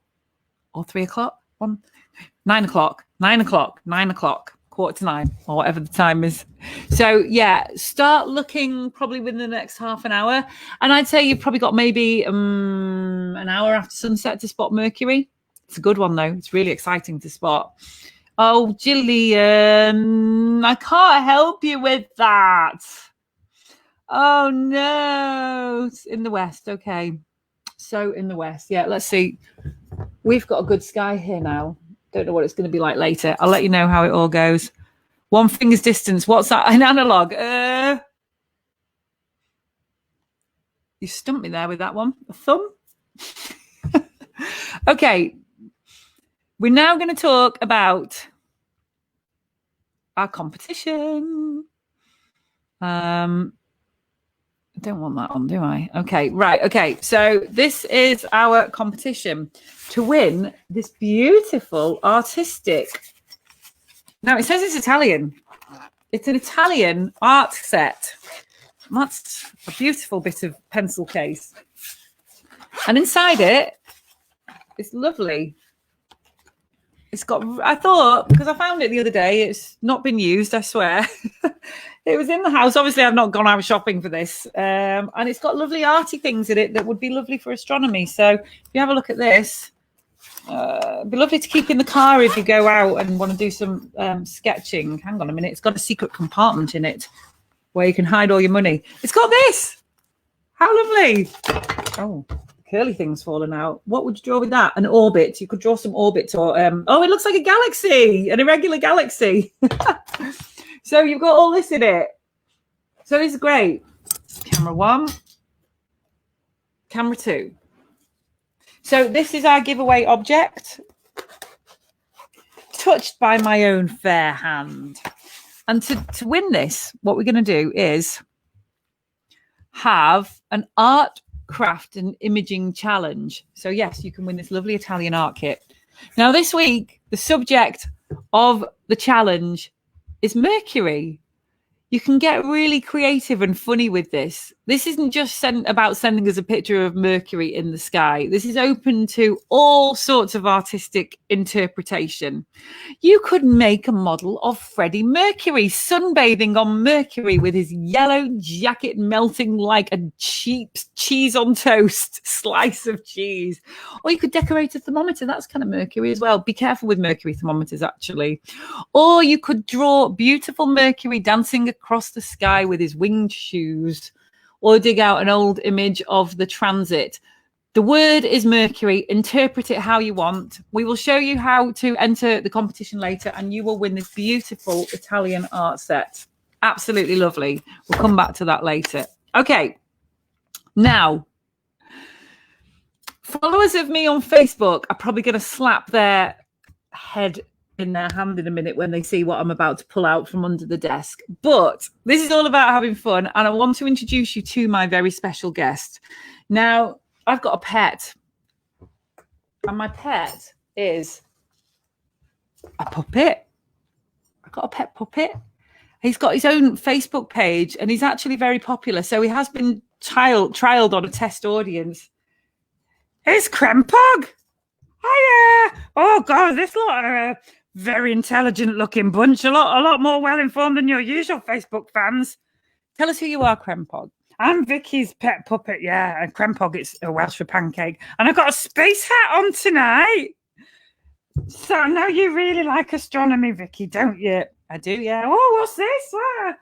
or 3 o'clock, 9 o'clock, 9 o'clock, 9 o'clock, 8:45, or whatever the time is. So yeah, start looking probably within the next half an hour. And I'd say you've probably got maybe an hour after sunset to spot Mercury. It's a good one, though. It's really exciting to spot. Oh, Gillian, I can't help you with that. Oh, no. It's in the west. Okay. So in the west. Yeah, let's see. We've got a good sky here now. Don't know what it's going to be like later. I'll let you know how it all goes. 1 finger's distance. What's that? An analog. You stumped me there with that one. A thumb? Okay. We're now going to talk about our competition. I don't want that on, do I? Okay, right. Okay, so this is our competition to win this beautiful artistic. Now, it says it's Italian. It's an Italian art set. That's a beautiful bit of pencil case. And inside it, it's lovely. It's got, I thought, because I found it the other day, it's not been used, I swear. It was in the house. Obviously, I've not gone out shopping for this. And it's got lovely arty things in it that would be lovely for astronomy. So if you have a look at this, it'd be lovely to keep in the car if you go out and want to do some sketching. Hang on a minute. It's got a secret compartment in it where you can hide all your money. It's got this. How lovely. Oh. Curly things falling out. What would you draw with that? An orbit. You could draw some orbits or oh, it looks like a galaxy, an irregular galaxy. So you've got all this in it. So it's great. Camera 1, camera 2. So this is our giveaway object, touched by my own fair hand. And to win this, what we're going to do is have an art craft and imaging challenge. So yes, you can win this lovely Italian art kit. Now this week, the subject of the challenge is Mercury. You can get really creative and funny with this. This isn't just about sending us a picture of Mercury in the sky. This is open to all sorts of artistic interpretation. You could make a model of Freddie Mercury sunbathing on Mercury with his yellow jacket melting like a cheap cheese on toast slice of cheese. Or you could decorate a thermometer. That's kind of Mercury as well. Be careful with Mercury thermometers, actually. Or you could draw beautiful Mercury dancing across the sky with his winged shoes, or dig out an old image of the transit. The word is Mercury. Interpret it how you want. We will show you how to enter the competition later, and you will win this beautiful Italian art set. Absolutely lovely. We'll come back to that later. Okay. Now, followers of me on Facebook are probably going to slap their head in their hand in a minute when they see what I'm about to pull out from under the desk. But this is all about having fun, and I want to introduce you to my very special guest. Now, I've got a pet, and my pet is a puppet. I've got a pet puppet. He's got his own Facebook page, and he's actually very popular. So he has been trialed on a test audience. It's Krempog. Hiya! Oh God, this lot are a very intelligent-looking bunch. A lot more well-informed than your usual Facebook fans. Tell us who you are, Krempog. I'm Vicky's pet puppet, yeah. And Krempog, it's a Welsh for pancake. And I've got a space hat on tonight. So I know you really like astronomy, Vicky, don't you? I do, yeah. Oh, what's this? Oh,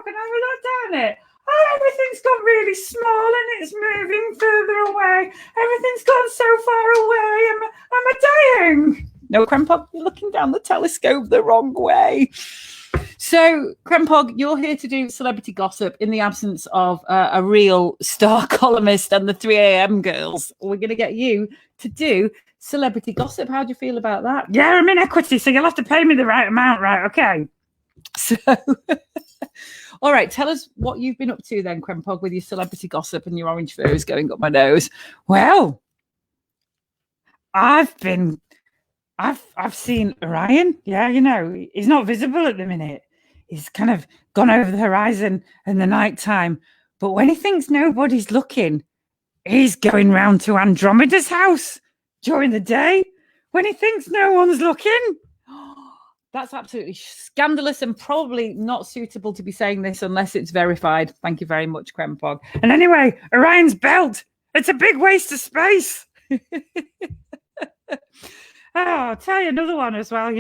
can I have a look down it? Oh, everything's got really small and it's moving further away. Everything's gone so far away. Am I dying? No, Krempog, you're looking down the telescope the wrong way. So, Krempog, you're here to do celebrity gossip in the absence of a real star columnist and the 3 a.m. girls. We're going to get you to do celebrity gossip. How do you feel about that? Yeah, I'm in equity, so you'll have to pay me the right amount, right? Okay. So, all right, tell us what you've been up to then, Krempog, with your celebrity gossip and your orange furs going up my nose. Well, I've seen Orion. Yeah, you know, he's not visible at the minute. He's kind of gone over the horizon in the nighttime. But when he thinks nobody's looking, he's going round to Andromeda's house during the day when he thinks no one's looking. That's absolutely scandalous and probably not suitable to be saying this unless it's verified. Thank you very much, Krempog. And anyway, Orion's belt. It's a big waste of space. I'll tell you another one as well.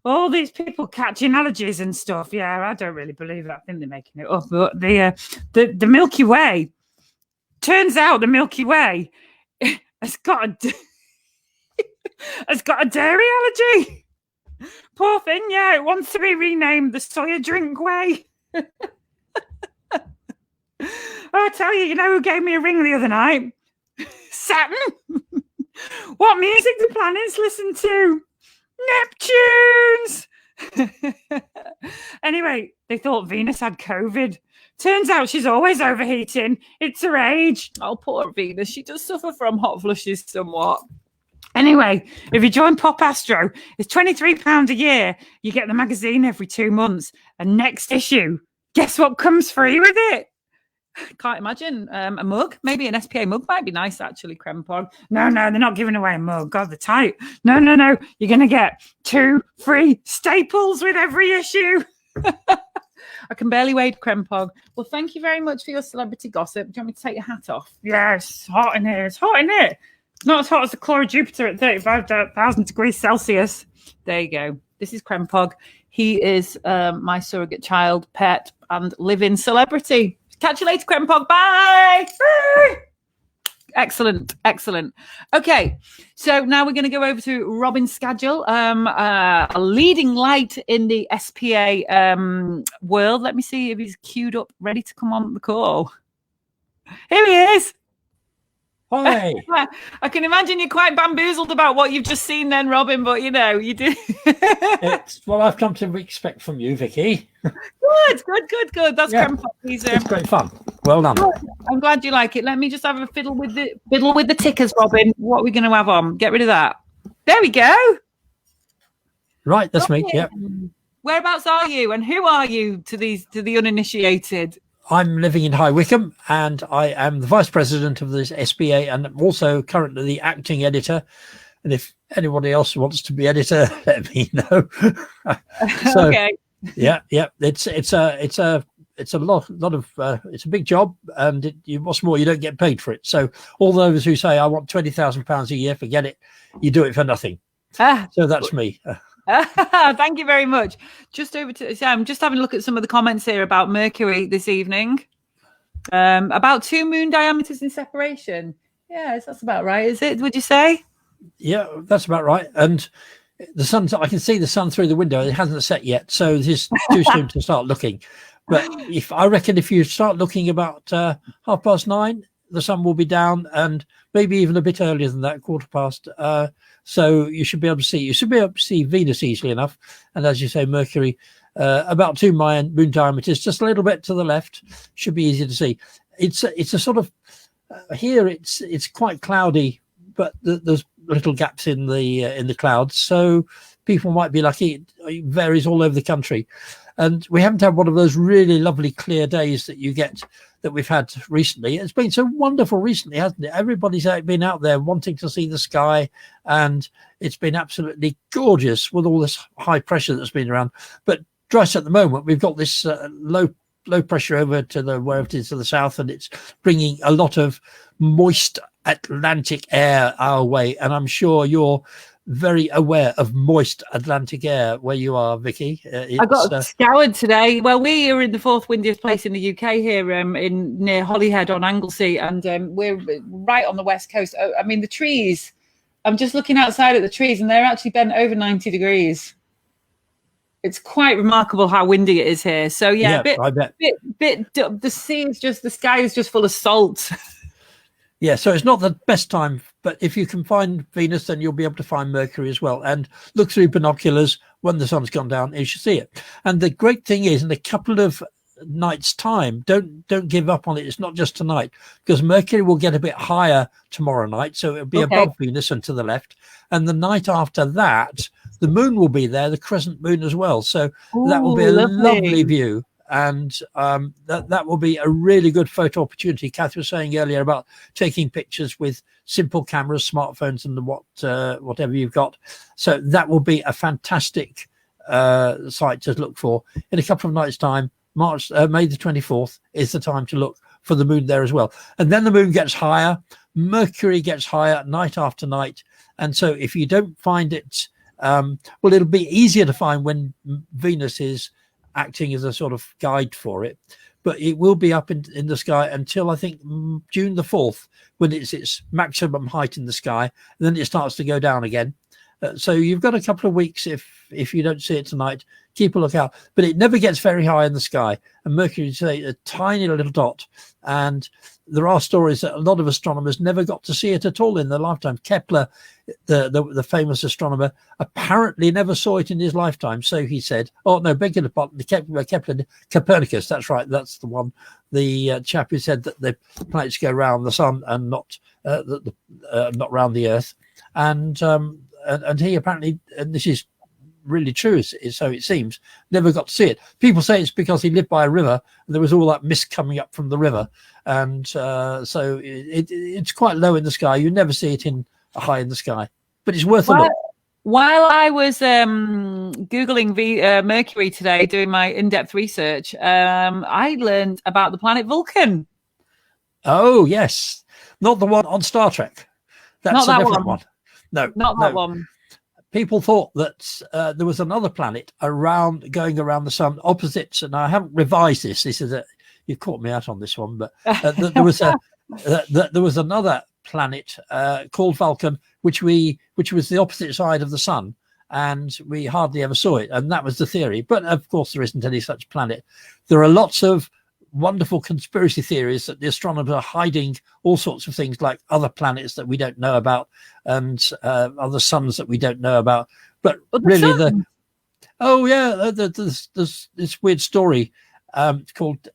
All these people catching allergies and stuff. Yeah, I don't really believe that. I think they're making it up. But the Milky Way, turns out the Milky Way has got a dairy allergy. Poor thing. Yeah, it wants to be renamed the Soya Drink Way. I tell you, who gave me a ring the other night? Saturn. What music do planets listen to? Neptunes. Anyway, they thought Venus had COVID. Turns out she's always overheating. It's her age. Oh, poor Venus. She does suffer from hot flushes somewhat. Anyway, if you join Popastro, it's £23 a year. You get the magazine every 2 months. And next issue, guess what comes free with it? Can't imagine. A mug, maybe an SPA mug might be nice, actually, Krempog. No, they're not giving away a mug. God, they're tight. No. You're going to get 2 free staples with every issue. I can barely wait, Krempog. Well, thank you very much for your celebrity gossip. Do you want me to take your hat off? Yeah, it's hot in here. It's not as hot as the core of Jupiter at 35,000 degrees Celsius. There you go. This is Krempog. He is my surrogate child, pet, and live-in celebrity. Catch you later, Krempog. Bye. Bye. Excellent. Okay, so now we're going to go over to Robin Scagel, a leading light in the SPA world. Let me see if he's queued up, ready to come on the call. Here he is.
Hi.
I can imagine you're quite bamboozled about what you've just seen then, Robin, but you do.
It's what I've come to expect from you, Vicky.
Good. That's Krempog.
It's great fun. Well done.
I'm glad you like it. Let me just have a fiddle with the tickers, Robin. What are we going to have on? Get rid of that. There we go.
Right, that's me. Yeah.
Whereabouts are you, and who are you to the uninitiated?
I'm living in High Wycombe, and I am the vice president of this SBA, and I'm also currently the acting editor. And if anybody else wants to be editor, let me know. So,
okay.
Yeah. It's a lot of it's a big job, and what's more, you don't get paid for it. So all those who say I want £20,000 a year, forget it. You do it for nothing. So that's me.
Thank you very much. Just over to Sam. Just having a look at some of the comments here about Mercury this evening. About 2 moon diameters in separation. Yes, that's about right. Is it? Would you say?
Yeah, that's about right. And the sun, I can see the sun through the window. It hasn't set yet, so it is too soon to start looking. But I reckon if you start looking about 9:30, the sun will be down, and maybe even a bit earlier than that, 9:15. So you should be able to see Venus easily enough, and as you say, Mercury about 2 moon diameters, just a little bit to the left, should be easy to see. It's a sort of here it's quite cloudy, but there's little gaps in the clouds, so people might be lucky. It varies all over the country. And we haven't had one of those really lovely clear days that we've had recently. It's been so wonderful recently, hasn't it? Everybody's been out there wanting to see the sky, and it's been absolutely gorgeous with all this high pressure that's been around. But just at the moment, we've got this low pressure over to where it is to the south, and it's bringing a lot of moist Atlantic air our way. And I'm sure you're very aware of moist Atlantic air where you are, Vicky.
I got scoured today. Well, we are in the 4th windiest place in the UK here, in near Holyhead on Anglesey, and we're right on the west coast. I mean, the trees. I'm just looking outside at the trees, and they're actually bent over 90 degrees. It's quite remarkable how windy it is here. So yeah,
I bet.
The sky is just full of salt.
Yeah, so it's not the best time, but if you can find Venus, then you'll be able to find Mercury as well. And look through binoculars when the sun's gone down, you should see it. And the great thing is, in a couple of nights' time, don't give up on it. It's not just tonight, because Mercury will get a bit higher tomorrow night, so it'll be above Venus and to the left. And the night after that, the moon will be there, the crescent moon as well. So that will be a lovely view. And that will be a really good photo opportunity. Kath was saying earlier about taking pictures with simple cameras, smartphones, and whatever you've got. So that will be a fantastic site to look for. In a couple of nights' time, May the 24th is the time to look for the moon there as well. And then the moon gets higher. Mercury gets higher night after night. And so if you don't find it, well, it'll be easier to find when Venus is acting as a sort of guide for it. But it will be up in the sky until I think June the 4th, when it's its maximum height in the sky. And then it starts to go down again. So you've got a couple of weeks if you don't see it tonight. Keep a lookout. But it never gets very high in the sky. And Mercury is a tiny little dot. And there are stories that a lot of astronomers never got to see it at all in their lifetime. Kepler, the famous astronomer, apparently never saw it in his lifetime. So he said, oh, no, beg your pardon, Copernicus, that's right, that's the one, the chap who said that the planets go around the sun and not round the Earth. And he apparently, and this is really true, so it seems, never got to see it. People say it's because he lived by a river and there was all that mist coming up from the river, and so it's quite low in the sky. You never see it in high in the sky, but it's worth a look.
While I was googling Mercury today, doing my in-depth research, I learned about the planet Vulcan.
Oh yes, not the one on Star Trek. That's a different one. No,
not that one.
People thought that there was another planet going around the sun opposite, and I haven't revised this. This is you caught me out on this one, but there was another planet called Vulcan, which was the opposite side of the sun, and we hardly ever saw it, and that was the theory. But of course, there isn't any such planet. There are lots of wonderful conspiracy theories that the astronomers are hiding all sorts of things, like other planets that we don't know about and other suns that we don't know about. But really, there's this weird story called,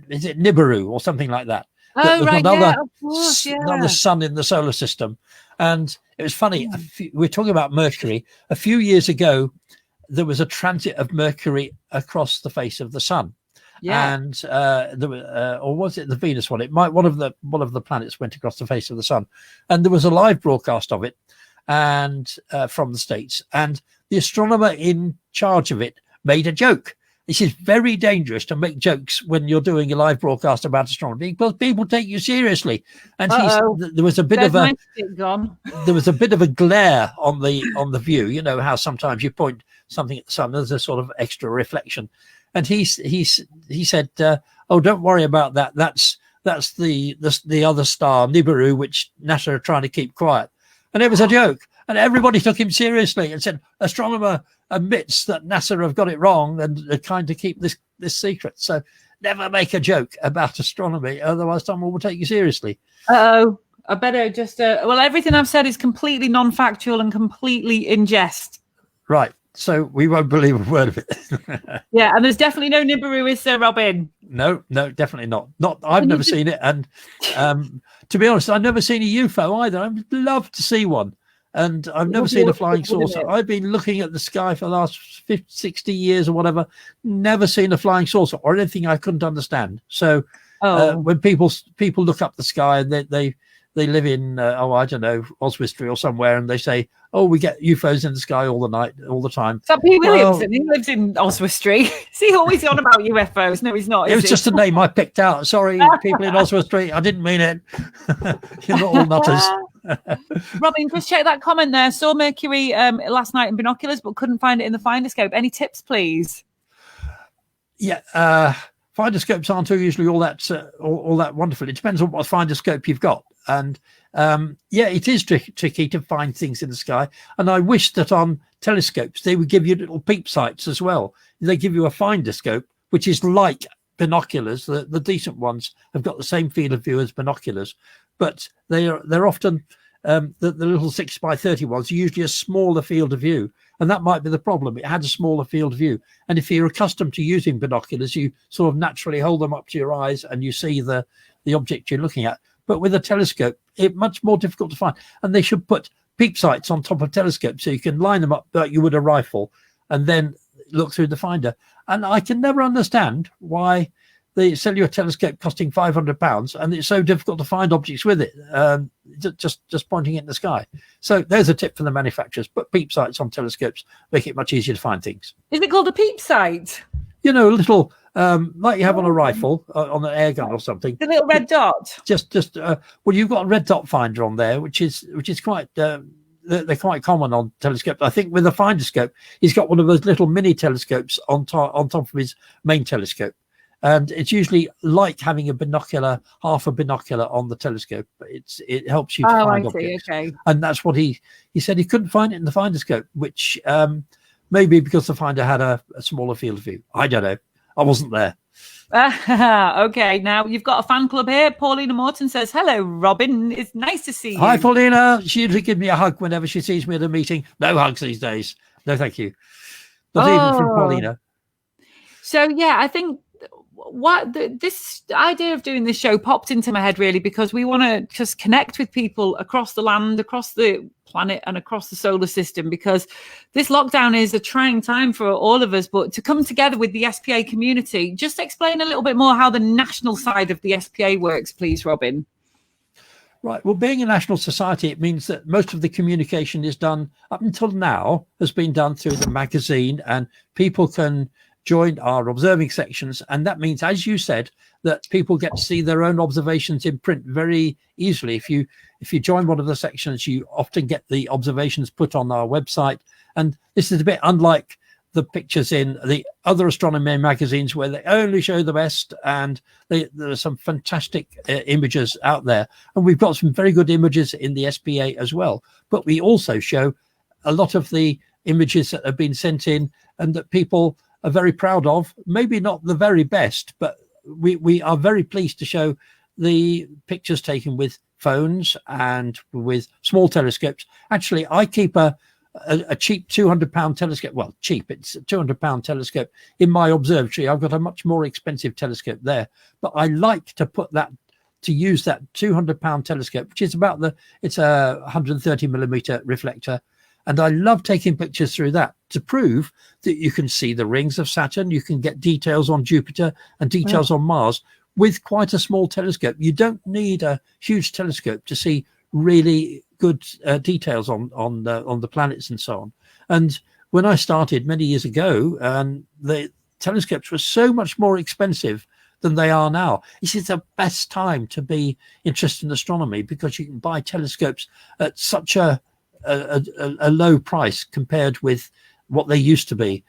is it Nibiru or something like that?
Oh, right,
Another sun in the solar system. And it was funny, we're talking about Mercury. A few years ago, there was a transit of Mercury across the face of the sun. Yeah. And there was, or was it the Venus one? It might one of the planets went across the face of the sun, and there was a live broadcast of it, and from the States. And the astronomer in charge of it made a joke. This is very dangerous to make jokes when you're doing a live broadcast about astronomy, because people take you seriously. And there was a bit of a glare on the view. You know how sometimes you point something at the sun, there's a sort of extra reflection. And he said, "Oh, don't worry about that. That's the other star, Nibiru, which NASA are trying to keep quiet." And it was a joke, and everybody took him seriously and said, "Astronomer admits that NASA have got it wrong and are trying to keep this secret." So never make a joke about astronomy, otherwise someone will take you seriously.
I better just well, everything I've said is completely non-factual and completely in jest.
Right. So we won't believe a word of it.
Yeah, and there's definitely no Nibiru, is there, Robin?
No, definitely not. I've never seen it, and to be honest, I've never seen a UFO either. I'd love to see one, and I've never seen a flying saucer. I've been looking at the sky for the last 50, 60 years or whatever, never seen a flying saucer or anything I couldn't understand. So when people look up the sky and they live in, I don't know, Oswestry or somewhere, and they say, "Oh, we get UFOs in the sky all the time."
So Pete Williamson, he lives in Oswestry. Is he always on about UFOs? No, he's not.
It was just a name I picked out. Sorry, people in Oswestry, I didn't mean it. You're not all nutters.
Robin, just check that comment there. Saw Mercury last night in binoculars, but couldn't find it in the finderscope. Any tips, please?
Yeah, finderscopes aren't usually all that wonderful. It depends on what finderscope you've got. And it is tricky to find things in the sky. And I wish that on telescopes they would give you little peep sights as well. They give you a finderscope, which is like binoculars. The decent ones have got the same field of view as binoculars, but they're often the little 6x30 ones are usually a smaller field of view, and that might be the problem. It had a smaller field of view, and if you're accustomed to using binoculars, you sort of naturally hold them up to your eyes and you see the object you're looking at. But with a telescope, it's much more difficult to find. And they should put peep sights on top of telescopes so you can line them up like you would a rifle and then look through the finder. And I can never understand why they sell you a telescope costing £500 and it's so difficult to find objects with it, just pointing it in the sky. So there's a tip for the manufacturers. Put peep sights on telescopes, make it much easier to find things.
Is it called a peep sight?
You know, a little like you have on a rifle, on an air gun or something.
The little red dot.
Well, you've got a red dot finder on there, which is quite. They're quite common on telescopes. I think with a finder scope, he's got one of those little mini telescopes on top of his main telescope. And it's usually like having a binocular, half a binocular on the telescope. But it helps you to find objects.
Okay.
And that's what he said. He couldn't find it in the finder scope, which maybe because the finder had a smaller field of view. I don't know. I wasn't there.
Okay, now you've got a fan club here. Paulina Morton says, hello, Robin. It's nice to see you.
Hi, Paulina. She usually gives me a hug whenever she sees me at a meeting. No hugs these days. No, thank you. Not even from Paulina.
So, yeah, I think this idea of doing this show popped into my head really because we want to just connect with people across the land, across the planet and across the solar system, because this lockdown is a trying time for all of us. But to come together with the SPA community, just explain a little bit more how the national side of the SPA works, please, Robin.
Right. Well, being a national society, it means that most of the communication is done up until now has been done through the magazine, and people can join our observing sections. And that means, as you said, that people get to see their own observations in print very easily. If you join one of the sections, you often get the observations put on our website. And this is a bit unlike the pictures in the other astronomy magazines where they only show the best, and there are some fantastic images out there. And we've got some very good images in the SPA as well. But we also show a lot of the images that have been sent in and that people are very proud of. Maybe not the very best, but we are very pleased to show the pictures taken with phones and with small telescopes. Actually, I keep a cheap £200 telescope. Well, cheap, it's a £200 telescope in my observatory. I've got a much more expensive telescope there, but I like to use that £200 telescope, which is it's a 130 millimeter reflector. And I love taking pictures through that to prove that you can see the rings of Saturn. You can get details on Jupiter and details on Mars with quite a small telescope. You don't need a huge telescope to see really good details on the planets and so on. And when I started many years ago, the telescopes were so much more expensive than they are now. This is the best time to be interested in astronomy because you can buy telescopes at such a low price compared with what they used to be.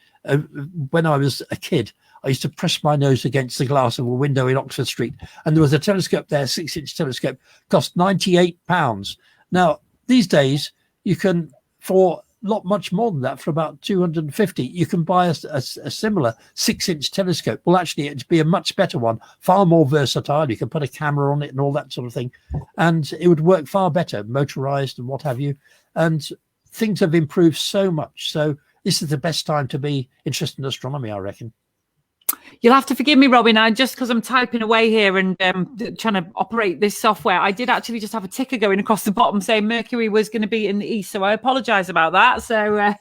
When I was a kid, I used to press my nose against the glass of a window in Oxford Street, and there was a telescope there, 6-inch telescope, cost £98. Now, these days, you can, for much more than that, for about 250, you can buy a similar 6-inch telescope. Well, actually, it'd be a much better one, far more versatile. You can put a camera on it and all that sort of thing, and it would work far better, motorized and what have you. And things have improved so much. So this is the best time to be interested in astronomy, I reckon.
You'll have to forgive me, Robin. Just because I'm typing away here and trying to operate this software, I did actually just have a ticker going across the bottom saying Mercury was going to be in the east. So I apologise about that. So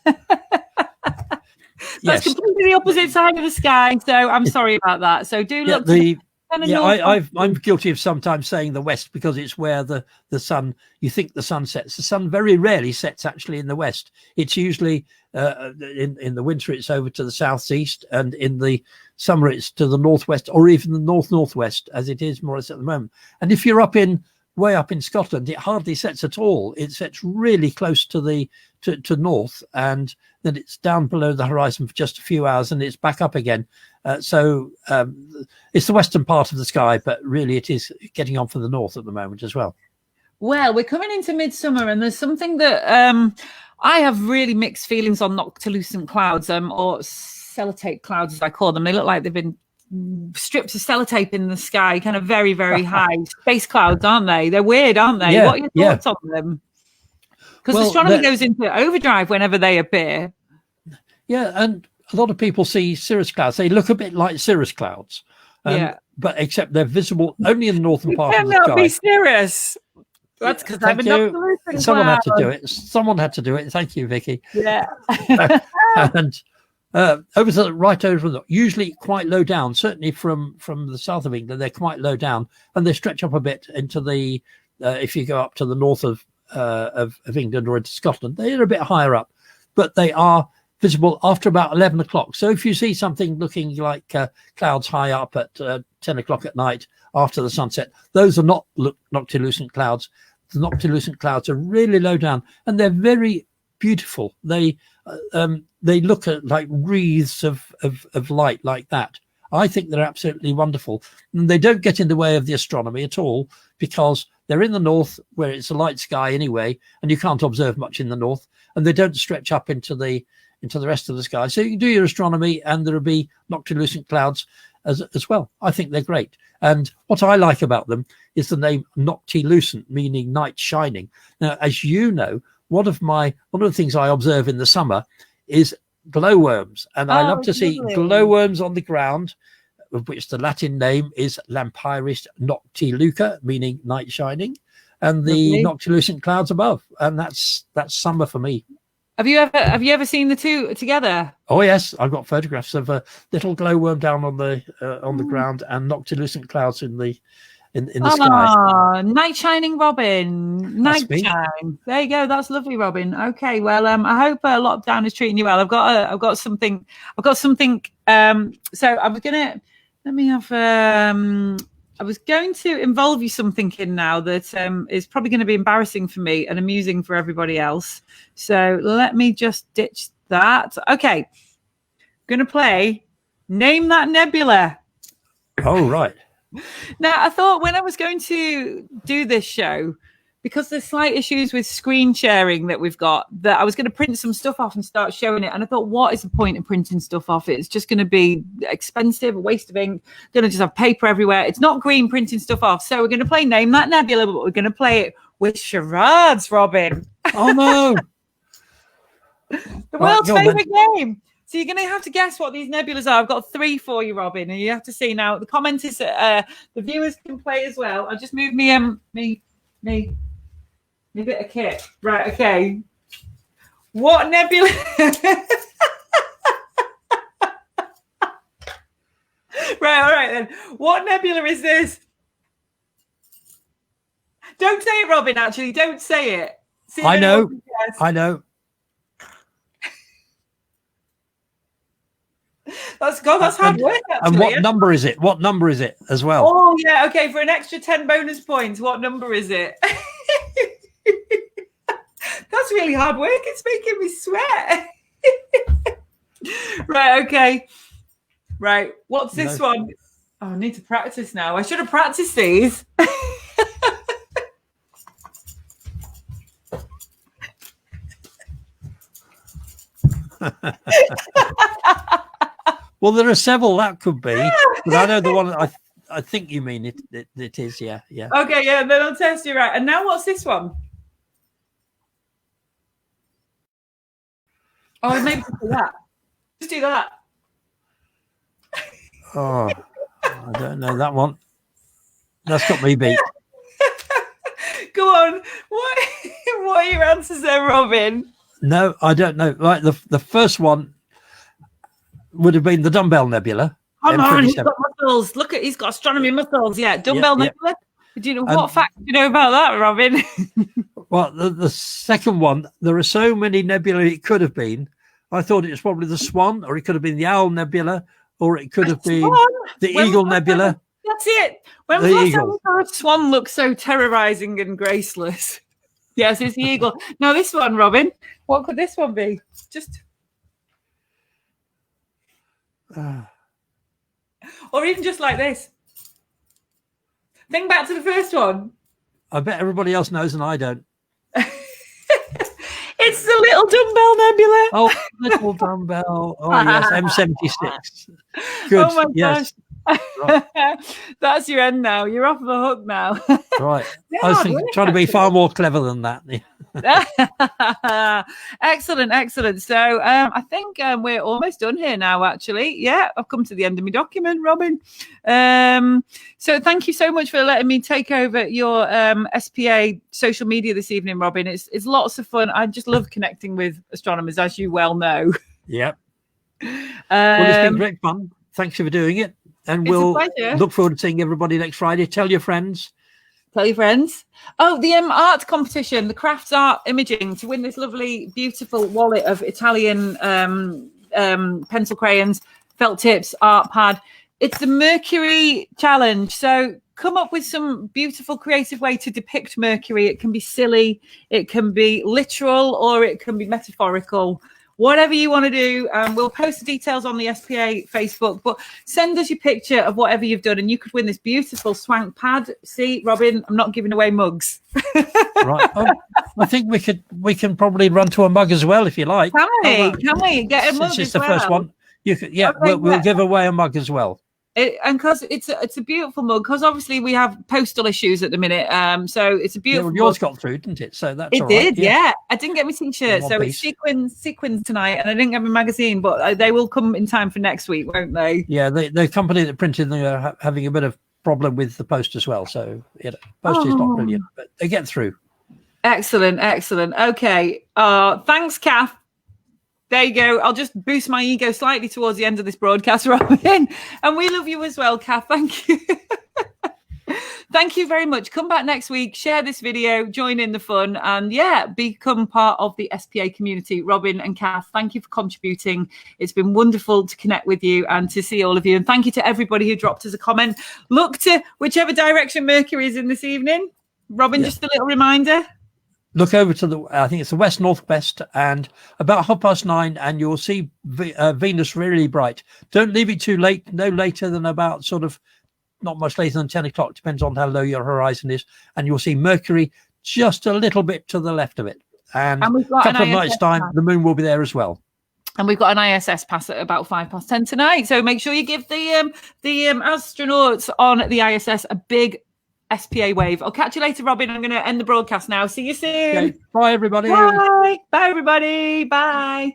that's completely the opposite side of the sky. So I'm sorry about that. So do look.
I'm guilty of sometimes saying the west because it's where the sun, you think the sun sets. The sun very rarely sets actually in the west. It's usually in the winter it's over to the southeast, and in the summer it's to the northwest or even the northwest, as it is more or less at the moment. And if you're way up in Scotland, it hardly sets at all. It sets really close to to north, and then it's down below the horizon for just a few hours and it's back up again. So it's the western part of the sky, but really it is getting on for the north at the moment as well.
Well, we're coming into midsummer, and there's something that I have really mixed feelings on noctilucent clouds, or sellotape clouds as I call them. They look like they've been strips of sellotape in the sky, kind of very, very high space clouds, aren't they? They're weird, aren't they?
Yeah,
what are your thoughts on them? Because astronomy goes into overdrive whenever they appear.
Yeah, and a lot of people see cirrus clouds. They look a bit like cirrus clouds, but except they're visible only in the northern part of the sky.
Be serious. That's because I'm a
Someone had to do it. Someone had to do it. Thank you, Vicky.
Yeah.
And right over the, usually quite low down. Certainly from the south of England, they're quite low down, and they stretch up a bit into the. If you go up to the north of England or into Scotland, they're a bit higher up, but they are visible after about 11 o'clock. So if you see something looking like clouds high up at 10 o'clock at night after the sunset, those are not noctilucent clouds. The noctilucent clouds are really low down, and they're very beautiful. They look at like wreaths of light like that. I think they're absolutely wonderful, and they don't get in the way of the astronomy at all, because they're in the north where it's a light sky anyway, and you can't observe much in the north, and they don't stretch up into the rest of the sky. So you can do your astronomy, and there'll be noctilucent clouds as well. I think they're great. And what I like about them is the name noctilucent, meaning night shining. Now, as you know, one of the things I observe in the summer is glowworms, and I love to see glowworms on the ground, of which the Latin name is Lampiris noctiluca, meaning night shining, and the noctilucent clouds above, and that's summer for me.
Have you ever seen the two together?
Oh yes, I've got photographs of a little glowworm down on the ground and noctilucent clouds in the sky.
Night shining Robin, night shine. There you go. That's lovely, Robin. Okay, well, I hope lockdown is treating you well. I've got something. So I was gonna I was going to involve you something in now that is probably going to be embarrassing for me and amusing for everybody else. So let me just ditch that. Okay, I'm going to play Name That Nebula.
Oh, right.
Now, I thought when I was going to do this show, because there's slight issues with screen sharing that we've got, that I was going to print some stuff off and start showing it. And I thought, what is the point of printing stuff off? It's just going to be expensive, a waste of ink, going to just have paper everywhere. It's not green printing stuff off. So we're going to play Name That Nebula, but we're going to play it with charades, Robin.
Oh, no.
The world's favourite game. So you're going to have to guess what these nebulas are. I've got 3 for you, Robin, and you have to see now. The comment is the viewers can play as well. I'll just move me bit of kit. Right, okay. What nebula? Right, all right then. What nebula is this? Don't say it, Robin, actually. Don't say it.
I know.
That's hard work, actually.
And what number is it? What number is it as well?
Oh, yeah, okay. For an extra 10 bonus points, what number is it? That's really hard work. It's making me sweat. Right, okay. Right, what's this one? Oh, I need to practice now. I should have practiced these.
Well, there are several that could be, but I know the one I think you mean it is, yeah.
Okay, yeah, then I'll test you. Right, and now what's this one? Oh, maybe just do that. Just do that.
Oh, I don't know that one. That's got me beat.
Go on. What are your answers there, Robin?
No, I don't know. Right, the first one would have been the Dumbbell Nebula.
Come on, he's got muscles. Look he's got astronomy muscles. Yeah, Dumbbell Nebula. Do you know what fact do you know about that, Robin?
Well, the second one, there are so many nebulae it could have been. I thought it was probably the Swan, or it could have been the Owl Nebula, or it could have been the Eagle Nebula.
That's it. When was the last time we saw a swan look so terrorizing and graceless? Yes, it's the eagle. Now this one, Robin. What could this one be? Just or even just like this. Think back to the first one.
I bet everybody else knows and I don't.
It's the Little Dumbbell Nebula.
Oh, Little Dumbbell. Oh, yes, M76. Good.
Oh, my
yes.
gosh. Right. That's your end now. You're off the hook now.
Right. I was trying to be far more clever than that.
Excellent. So I think we're almost done here now, actually. Yeah, I've come to the end of my document, Robin. So thank you so much for letting me take over your SPA social media this evening, Robin. It's lots of fun. I just love connecting with astronomers, as you well know.
Yep. Well, it's been great fun. Thanks for doing it. And we'll look forward to seeing everybody next Friday. Tell your friends.
Tell your friends. Oh, the art competition, the crafts art imaging to win this lovely, beautiful wallet of Italian pencil crayons, felt tips, art pad. It's the Mercury challenge. So come up with some beautiful, creative way to depict Mercury. It can be silly, it can be literal, or it can be metaphorical. Whatever you want to do, we'll post the details on the SPA Facebook, but send us your picture of whatever you've done and you could win this beautiful swank pad. See, Robin, I'm not giving away mugs.
Right. Oh, I think we can probably run to a mug as well if you like.
Can we get a mug
Since it's
as
the first one, you could, yeah,
okay,
we'll give away a mug as well.
And because it's a beautiful mug, because obviously we have postal issues at the minute, so it's a beautiful.
Yeah, well, yours
mug.
got through, didn't it? So that's
it
all right.
did, yeah. I didn't get my t-shirt, so it's sequins tonight, and I didn't get my magazine, but they will come in time for next week, won't they?
Yeah, the company that printed them are having a bit of problem with the post as well. So post is not brilliant, but they get through.
Excellent. Okay, thanks, Kath. There you go. I'll just boost my ego slightly towards the end of this broadcast, Robin. And we love you as well, Kath. Thank you. Thank you very much. Come back next week, share this video, join in the fun, and become part of the SPA community. Robin and Kath, thank you for contributing. It's been wonderful to connect with you and to see all of you. And thank you to everybody who dropped us a comment. Look to whichever direction Mercury is in this evening. Robin, just a little reminder.
Look over to I think it's the west-northwest, and about 9:30, and you'll see Venus really bright. Don't leave it too late, no later than about not much later than 10 o'clock, depends on how low your horizon is, and you'll see Mercury just a little bit to the left of it. And
we've got
a couple of nights' time, the moon will be there as well. And
we've got an ISS pass at about 10:05 tonight, so make sure you give the astronauts on the ISS a big SPA wave. I'll catch you later, Robin. I'm going to end the broadcast now. See you soon.
Okay. Bye, everybody.
Bye. Bye, everybody. Bye.